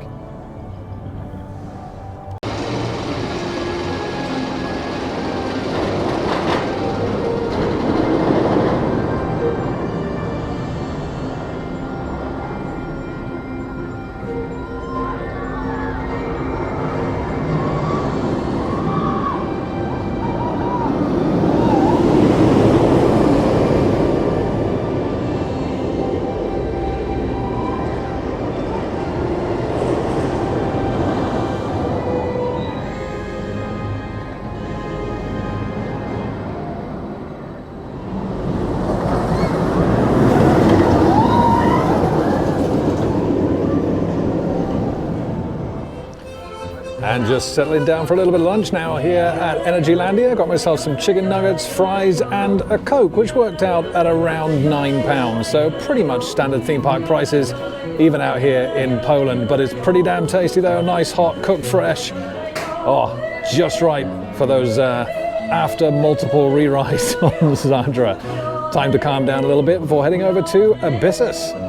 And just settling down for a little bit of lunch now here at Energylandia. Got myself some chicken nuggets, fries and a Coke, which worked out at around £9. So pretty much standard theme park prices, even out here in Poland. But it's pretty damn tasty though, nice hot, cooked fresh. Oh, just right for those after multiple re-rides on Zadra. Time to calm down a little bit before heading over to Abyssus.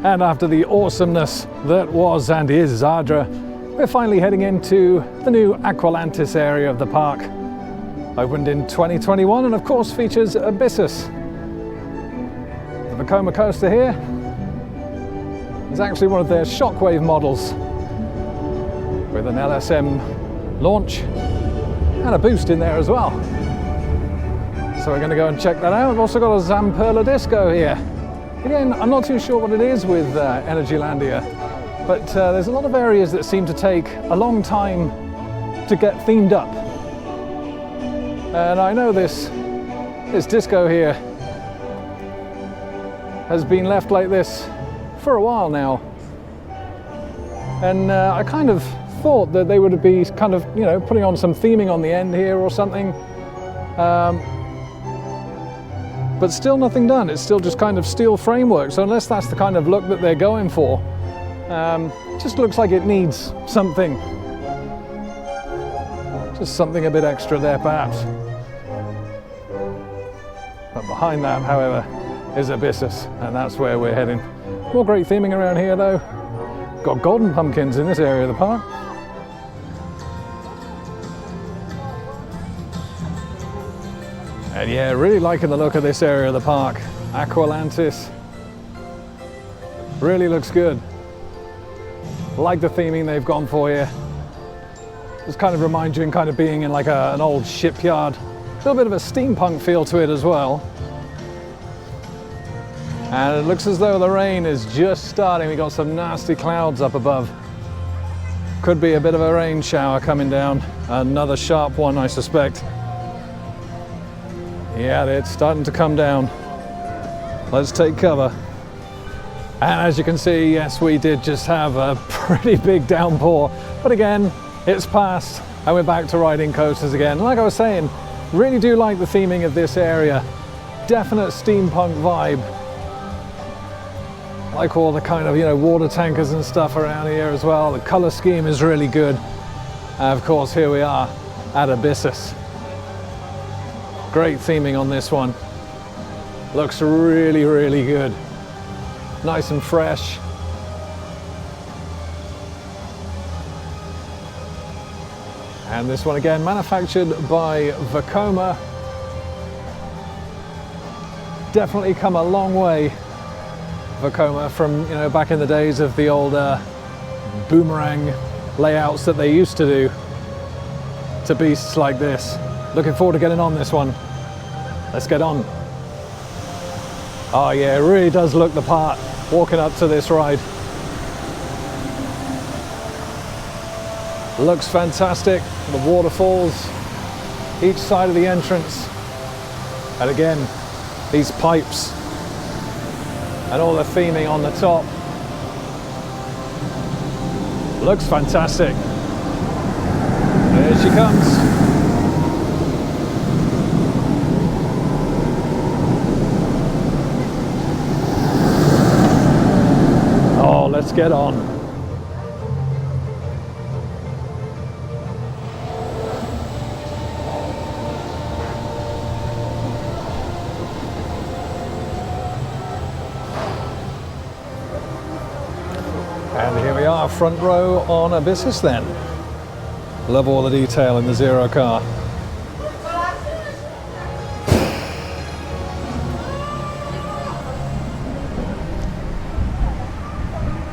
And after the awesomeness that was and is Zadra, we're finally heading into the new Aqualantis area of the park. Opened in 2021 and of course features Abyssus. The Coma Coaster here is actually one of their Shockwave models with an LSM launch and a boost in there as well. So we're going to go and check that out. We've also got a Zamperla Disco here. Again, I'm not too sure what it is with Energylandia, but there's a lot of areas that seem to take a long time to get themed up. And I know this disco here has been left like this for a while now. And I kind of thought that they would be kind of, you know, putting on some theming on the end here or something. But still nothing done. It's still just kind of steel framework. So unless that's the kind of look that they're going for, it just looks like it needs something. Just something a bit extra there perhaps. But behind that, however, is Abyssus, and that's where we're heading. More great theming around here though. Got golden pumpkins in this area of the park. And yeah, really liking the look of this area of the park. Aqualantis. Really looks good. Like the theming they've gone for here. Just kind of reminds you of kind of being in like an old shipyard. A little bit of a steampunk feel to it as well. And it looks as though the rain is just starting. We got some nasty clouds up above. Could be a bit of a rain shower coming down. Another sharp one, I suspect. Yeah, it's starting to come down. Let's take cover. And as you can see, yes, we did just have a pretty big downpour. But again, it's passed and we're back to riding coasters again. Like I was saying, really do like the theming of this area. Definite steampunk vibe. Like all the kind of, you know, water tankers and stuff around here as well. The color scheme is really good. And of course, here we are at Abyssus. Great theming on this one. Looks really, really good. Nice and fresh. And this one again, manufactured by Coma. Definitely come a long way Vekoma from, you know, back in the days of the old boomerang layouts that they used to do, to beasts like this. Looking forward to getting on this one. Let's get on. Oh yeah, it really does look the part walking up to this ride. Looks fantastic. The waterfalls each side of the entrance, and again these pipes and all the theming on the top. Looks fantastic. There she comes. Oh, let's get on. And here we are, front row on Abyssus then. Love all the detail in the Zero car.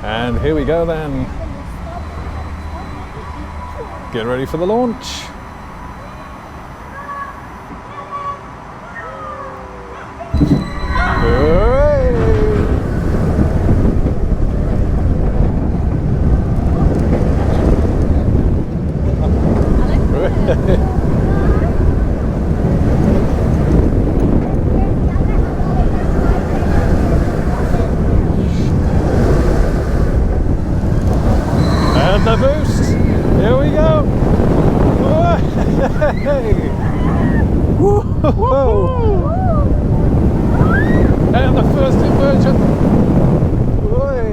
And here we go then. Get ready for the launch. And the boost. Here we go. Hey. Woo-hoo-hoo. And the first inversion. Whoa.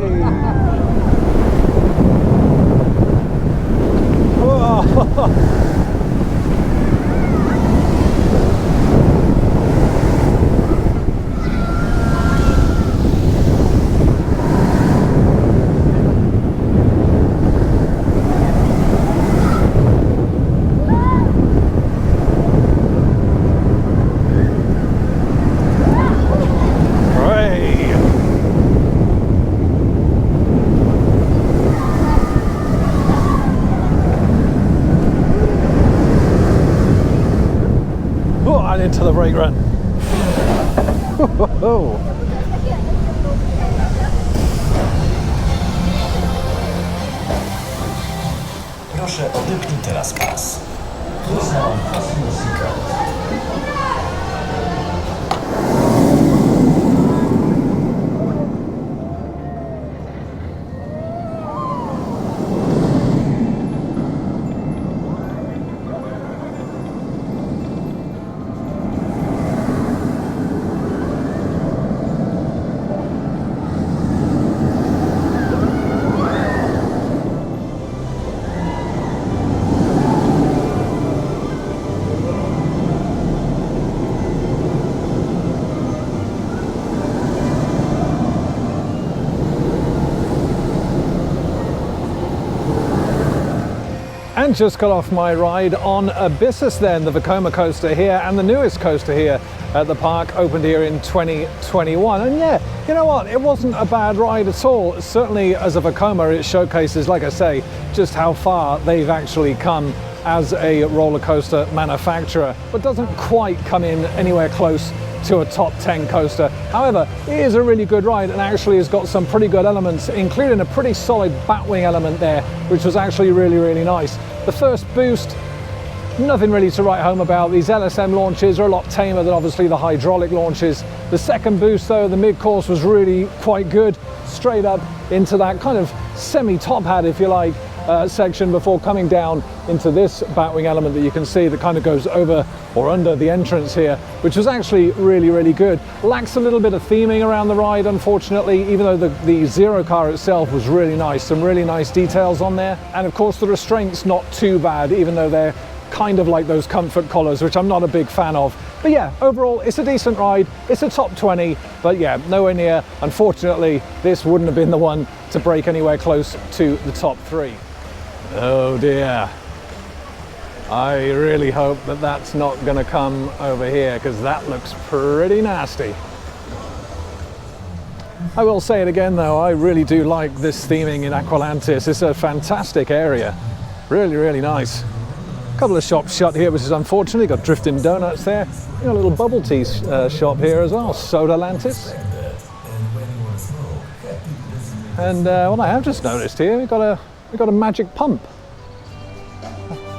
Into the brake run. Proszę, odepnij teraz pas. Please now unfasten your seatbelt. And just got off my ride on Abyssus then, the Coma Coaster here, and the newest coaster here at the park, opened here in 2021. And yeah, you know what, it wasn't a bad ride at all. Certainly as a Vekoma, it showcases, like I say, just how far they've actually come as a roller coaster manufacturer, but doesn't quite come in anywhere close to a top 10 coaster. However, it is a really good ride and actually has got some pretty good elements, including a pretty solid batwing element there, which was actually really, really nice. The first boost, nothing really to write home about. These LSM launches are a lot tamer than obviously the hydraulic launches. The second boost though, the mid-course, was really quite good, straight up into that kind of semi-top hat, if you like, section before coming down into this batwing element that you can see that kind of goes over or under the entrance here, which was actually really, really good. Lacks a little bit of theming around the ride, unfortunately, even though the Zero car itself was really nice. Some really nice details on there. And of course the restraints not too bad, even though they're kind of like those comfort collars, which I'm not a big fan of. But yeah, overall it's a decent ride. It's a top 20, but yeah, nowhere near. Unfortunately, this wouldn't have been the one to break anywhere close to the top 3. Oh dear. I really hope that that's not going to come over here, because that looks pretty nasty. I will say it again though, I really do like this theming in Aqualantis. It's a fantastic area. Really, really nice. A couple of shops shut here, which is unfortunate. Got Drifting Donuts there. Got a little bubble tea shop here as well, Sodalantis. And what I have just noticed here, we've got a magic pump.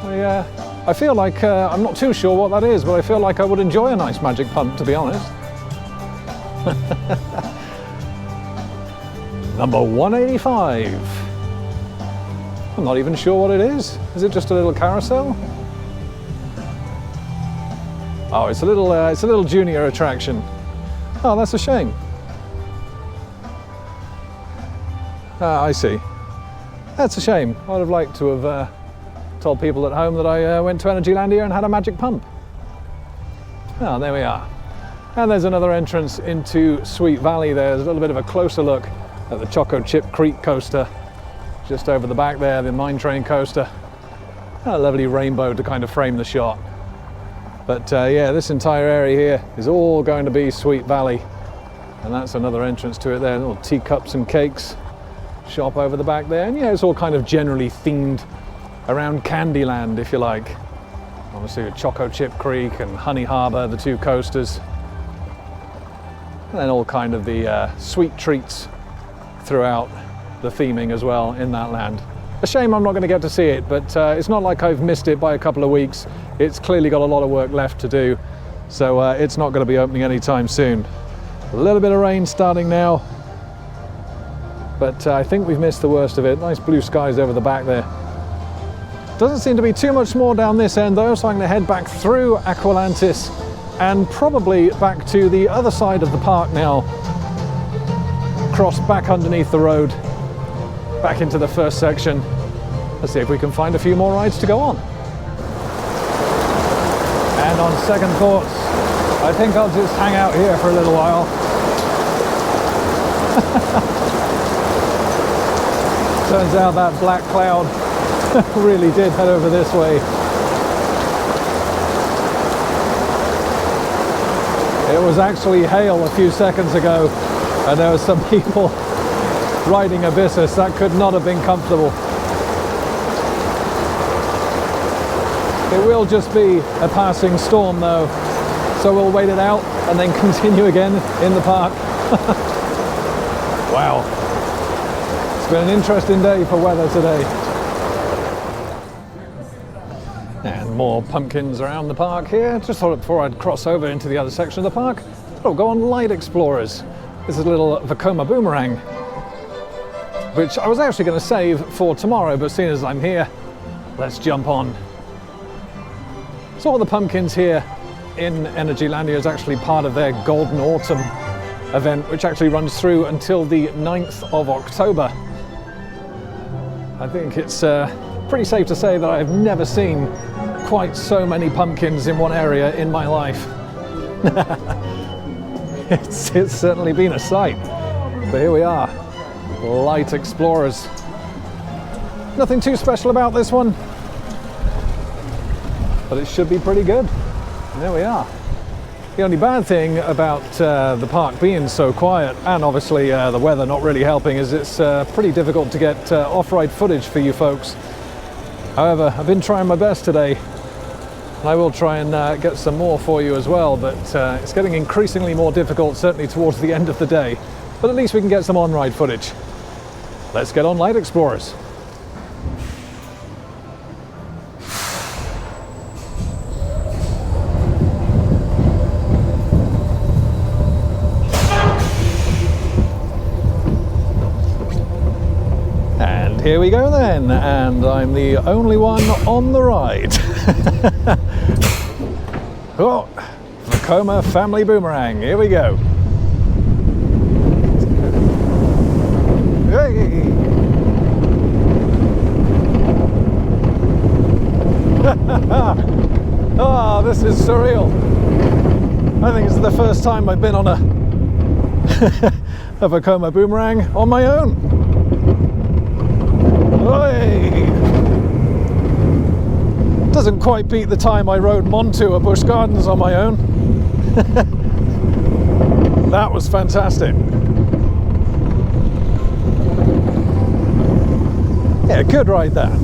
I feel like, I'm not too sure what that is, but I feel like I would enjoy a nice magic pump, to be honest. Number 185. I'm not even sure what it is. Is it just a little carousel? Oh, it's a little junior attraction. Oh, that's a shame. I see. That's a shame. I'd have liked to have told people at home that I went to Energylandia and had a magic pump. Oh, there we are. And there's another entrance into Sweet Valley there. There's a little bit of a closer look at the Choco Chip Creek coaster. Just over the back there, the Mine Train coaster. A lovely rainbow to kind of frame the shot. But yeah, this entire area here is all going to be Sweet Valley. And that's another entrance to it there. Little teacups and cakes shop over the back there. And yeah, it's all kind of generally themed around Candyland, if you like. Obviously Choco Chip Creek and Honey Harbour, the two coasters. And then all kind of the sweet treats throughout the theming as well in that land. A shame I'm not going to get to see it, but it's not like I've missed it by a couple of weeks. It's clearly got a lot of work left to do, so it's not going to be opening anytime soon. A little bit of rain starting now, but I think we've missed the worst of it. Nice blue skies over the back there. Doesn't seem to be too much more down this end though, so I'm going to head back through Aqualantis and probably back to the other side of the park now. Cross back underneath the road, back into the first section. Let's see if we can find a few more rides to go on. And on second thoughts, I think I'll just hang out here for a little while. Turns out that black cloud really did head over this way. It was actually hail a few seconds ago, and there were some people riding Abyssus. That could not have been comfortable. It will just be a passing storm though, so we'll wait it out and then continue again in the park. Wow, it's been an interesting day for weather today. And more pumpkins around the park here. Just thought before I'd cross over into the other section of the park, I'll go on Light Explorers. This is a little Vekoma boomerang, which I was actually going to save for tomorrow, but seeing as I'm here, let's jump on. So all the pumpkins here in Energylandia is actually part of their Golden Autumn event, which actually runs through until the 9th of October. I think it's pretty safe to say that I've never seen quite so many pumpkins in one area in my life. It's certainly been a sight. But here we are, Light Explorers. Nothing too special about this one, but it should be pretty good. And there we are. The only bad thing about the park being so quiet, and obviously the weather not really helping, is it's pretty difficult to get off-ride footage for you folks. However, I've been trying my best today, and I will try and get some more for you as well, but it's getting increasingly more difficult, certainly towards the end of the day. But at least we can get some on-ride footage. Let's get on Light Explorers. And here we go then, and I'm the only one on the ride. Oh, Vekoma Family Boomerang, here we go. Hey. Oh, this is surreal. I think it's the first time I've been on a Vekoma Boomerang on my own. Hey. Doesn't quite beat the time I rode Montu at Busch Gardens on my own. That was fantastic. Yeah, good ride there.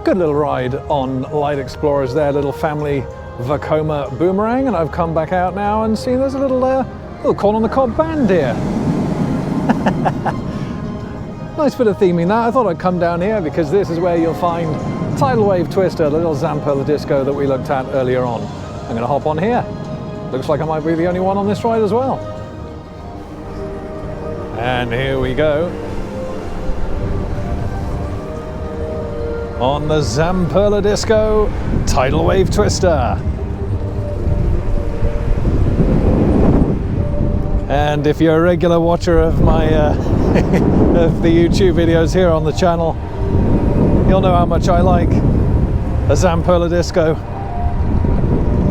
Good little ride on Light Explorers there, little family Coma boomerang, and I've come back out now and see there's a little corn on the cob band here. Nice bit of theming that. I thought I'd come down here because this is where you'll find Tidal Wave Twister, the little Zamperla disco that we looked at earlier on. I'm going to hop on here. Looks like I might be the only one on this ride as well. And here we go. On the Zamperla Disco Tidal Wave Twister. And if you're a regular watcher of my of the YouTube videos here on the channel, you'll know how much I like a Zamperla Disco,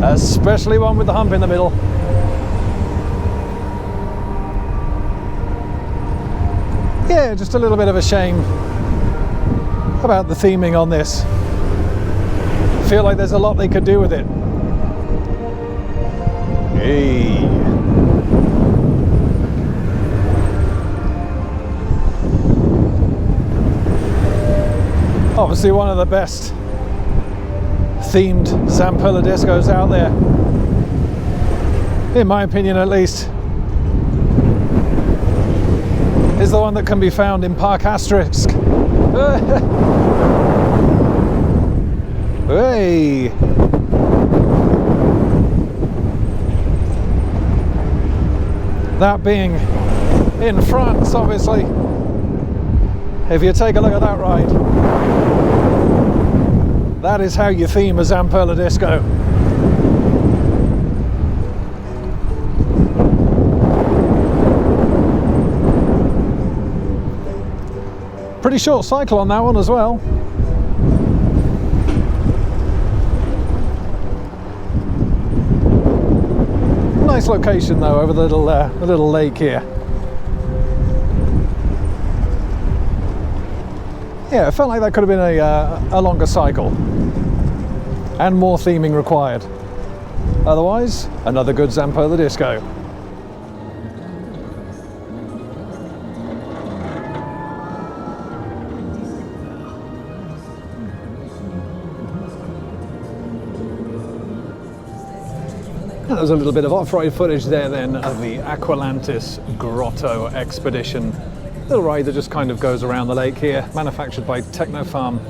especially one with the hump in the middle. Yeah, just a little bit of a shame about the theming on this. I feel like there's a lot they could do with it. Hey. Obviously one of the best themed Zamperla discos out there, in my opinion at least, is the one that can be found in Park Asterisk. Hey! That being in France, obviously. If you take a look at that ride, that is how you theme a Zamperla disco. Pretty short cycle on that one as well. Nice location though, over the little lake here. Yeah, it felt like that could have been a longer cycle and more theming required. Otherwise, another good Zamperla disco. There's a little bit of off-road footage there then of the Aqualantis Grotto expedition. Little ride that just kind of goes around the lake here, manufactured by Technofarm.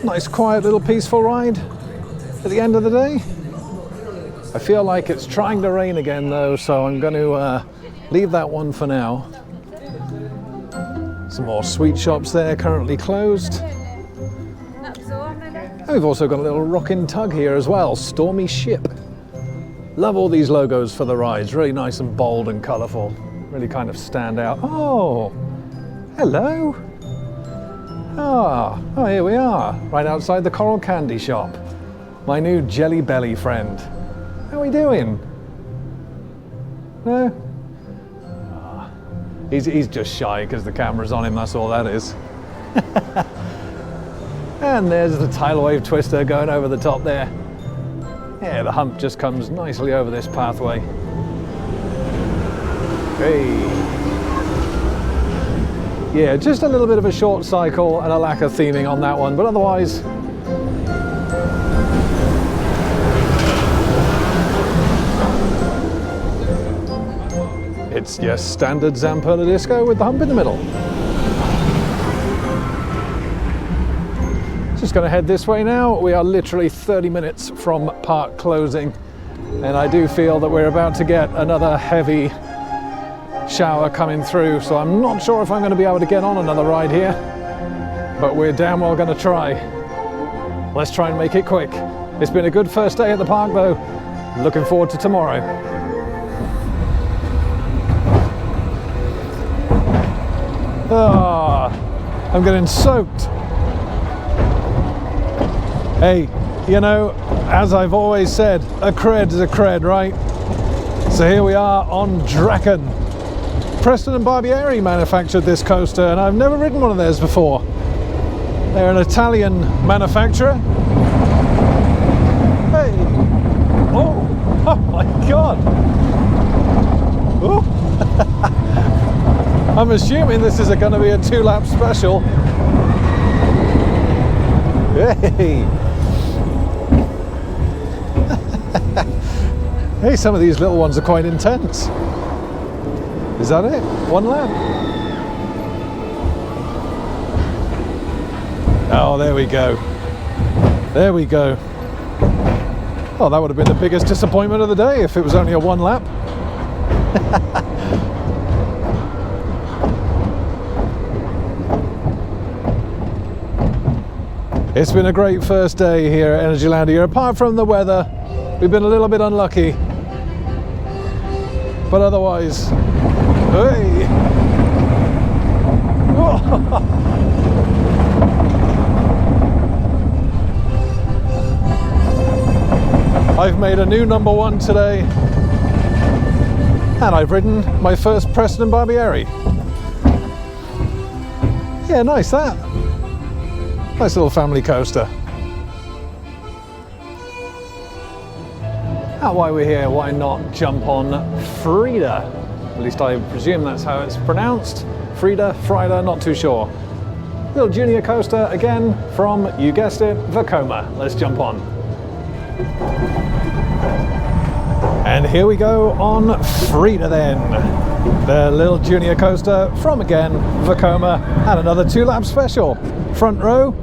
Nice, quiet, little peaceful ride at the end of the day. I feel like it's trying to rain again though, so I'm going to leave that one for now. Some more sweet shops there, currently closed. And we've also got a little rockin' tug here as well, Stormy Ship. Love all these logos for the rides, really nice and bold and colourful. Really kind of stand out. Oh, hello. Oh, here we are, right outside the Coral Candy shop. My new Jelly Belly friend. How are we doing? No? Oh, he's just shy because the camera's on him, that's all that is. And there's the Tidal Wave Twister going over the top there. Yeah, the hump just comes nicely over this pathway. Hey. Yeah, just a little bit of a short cycle and a lack of theming on that one, but otherwise, it's just standard Zamperla disco with the hump in the middle. Just going to head this way now. We are literally 30 minutes from park closing, and I do feel that we're about to get another heavy shower coming through, so I'm not sure if I'm going to be able to get on another ride here, but we're damn well going to try. Let's try and make it quick. It's been a good first day at the park though. Looking forward to tomorrow. Ah, I'm getting soaked. Hey, you know, as I've always said, a cred's a cred, right? So here we are on Draken. Preston and Barbieri manufactured this coaster, and I've never ridden one of theirs before. They're an Italian manufacturer. Hey! Oh my God! Oh. I'm assuming this is going to be a 2-lap special. Hey! Hey, some of these little ones are quite intense. Is that it? 1 lap? Oh, there we go. There we go. Oh, that would have been the biggest disappointment of the day if it was only a 1 lap. It's been a great first day here at Energylandia. Apart from the weather, we've been a little bit unlucky. But otherwise, hey! I've made a new #1 today, and I've ridden my first Preston and Barbieri. Yeah, nice that. Nice little family coaster. Now, while we're here, why not jump on Frida? At least I presume that's how it's pronounced. Frida, Frida, not too sure. Little junior coaster, again, from, you guessed it, Coma. Let's jump on. And here we go on Frida then. The little junior coaster from, again, Coma, and another 2-lap special. Front row,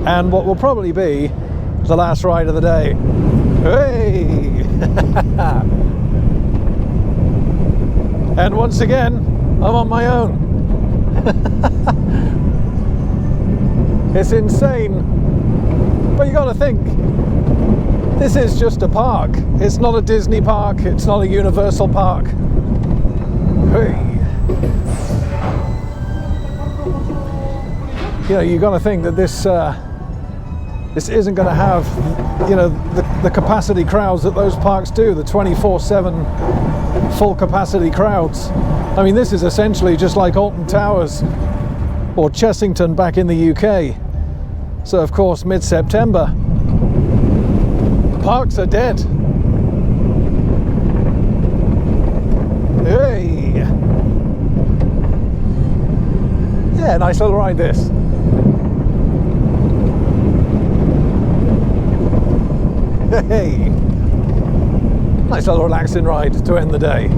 and what will probably be the last ride of the day. Hey! And once again, I'm on my own. It's insane. But you gotta think, this is just a park. It's not a Disney park, it's not a Universal park. Hey! You know, you gotta think that this isn't going to have, you know, the capacity crowds that those parks do, the 24/7 full capacity crowds. I mean, this is essentially just like Alton Towers or Chessington back in the UK. So, of course, mid-September, parks are dead. Hey! Yeah, nice little ride this. Hey! Nice little relaxing ride to end the day.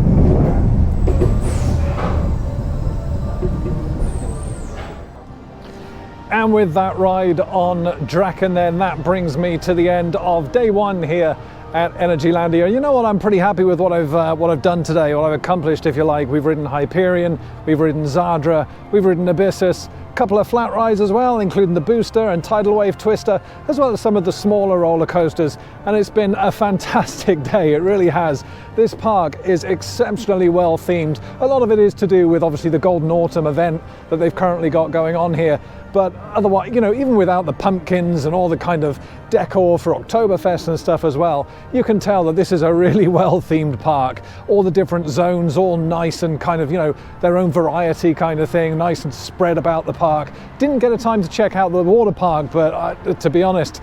And with that ride on Draken then, that brings me to the end of day 1 here at Energylandia. You know what, I'm pretty happy with what I've done today, what I've accomplished, if you like. We've ridden Hyperion, we've ridden Zadra, we've ridden Abyssus, a couple of flat rides as well, including the Booster and Tidal Wave Twister, as well as some of the smaller roller coasters, and it's been a fantastic day, it really has. This park is exceptionally well themed. A lot of it is to do with obviously the Golden Autumn event that they've currently got going on here, but otherwise, you know, even without the pumpkins and all the kind of decor for Oktoberfest and stuff as well, you can tell that this is a really well themed park. All the different zones, all nice and kind of, you know, their own variety kind of thing, nice and spread about the park. Didn't get a time to check out the water park, but to be honest,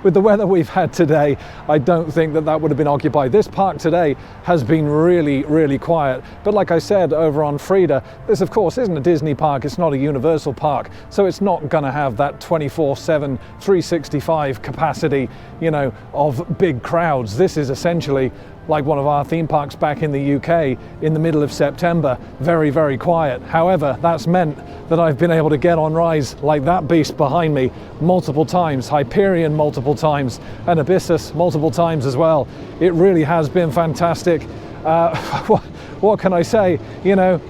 with the weather we've had today, I don't think that would have been occupied. This park today has been really, really quiet. But like I said over on Frida, this of course isn't a Disney park, it's not a Universal park, so it's not going to have that 24/7, 365 capacity, you know, of big crowds. This is essentially like one of our theme parks back in the UK in the middle of September, very, very quiet. However, that's meant that I've been able to get on rides like that beast behind me multiple times, Hyperion multiple times, and Abyssus multiple times as well. It really has been fantastic. What can I say? You know,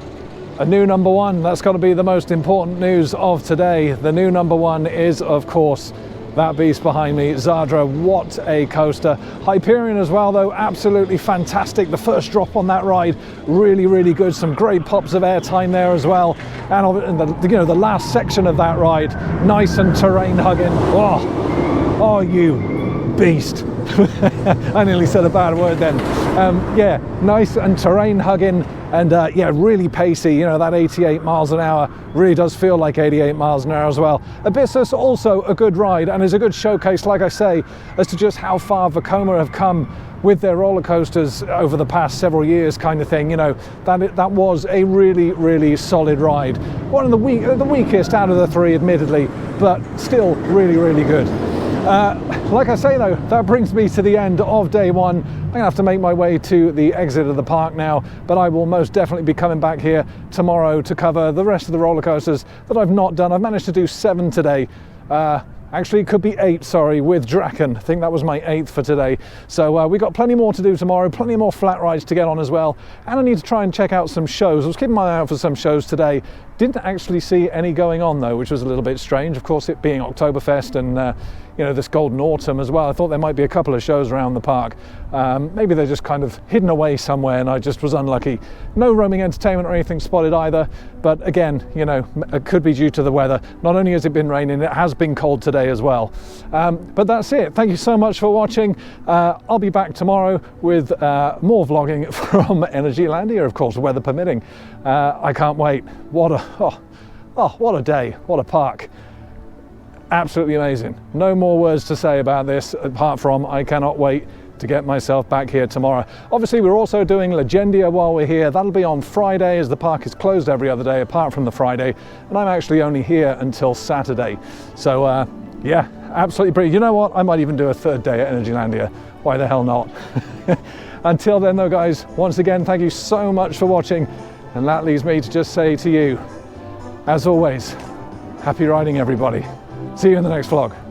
a new #1, that's got to be the most important news of today. The new #1 is, of course, that beast behind me, Zadra. What a coaster. Hyperion as well, though, absolutely fantastic. The first drop on that ride, really, really good. Some great pops of airtime there as well. And the last section of that ride, nice and terrain hugging. Oh, you beast. I nearly said a bad word then. Yeah, nice and terrain hugging, and yeah, really pacey. You know, that 88 miles an hour really does feel like 88 miles an hour as well. Abyssus, also a good ride, and is a good showcase, like I say, as to just how far Vekoma have come with their roller coasters over the past several years, kind of thing. You know, that was a really, really solid ride. One of the weakest out of the three, admittedly, but still really, really good. Like I say though, that brings me to the end of day one. I'm gonna have to make my way to the exit of the park now, but I will most definitely be coming back here tomorrow to cover the rest of the roller coasters that I've not done. I've managed to do 7 today. Actually, it could be 8, sorry, with Draken. I think that was my 8th for today. So we got plenty more to do tomorrow, plenty more flat rides to get on as well. And I need to try and check out some shows. I was keeping my eye out for some shows today. Didn't actually see any going on though, which was a little bit strange. Of course, it being Oktoberfest and you know, this Golden Autumn as well. I thought there might be a couple of shows around the park. Maybe they're just kind of hidden away somewhere and I just was unlucky. No roaming entertainment or anything spotted either. But again, you know, it could be due to the weather. Not only has it been raining, it has been cold today as well. But that's it. Thank you so much for watching. I'll be back tomorrow with more vlogging from Energylandia, of course, weather permitting. I can't wait. What a day, what a park. Absolutely amazing. No more words to say about this apart from I cannot wait to get myself back here tomorrow. Obviously, we're also doing Legendia while we're here. That'll be on Friday, as the park is closed every other day apart from the Friday, and I'm actually only here until Saturday. So yeah, absolutely brilliant. You know what? I might even do a 3rd day at Energylandia. Why the hell not? Until then though, guys, once again, thank you so much for watching, and that leaves me to just say to you, as always, happy riding everybody. See you in the next vlog.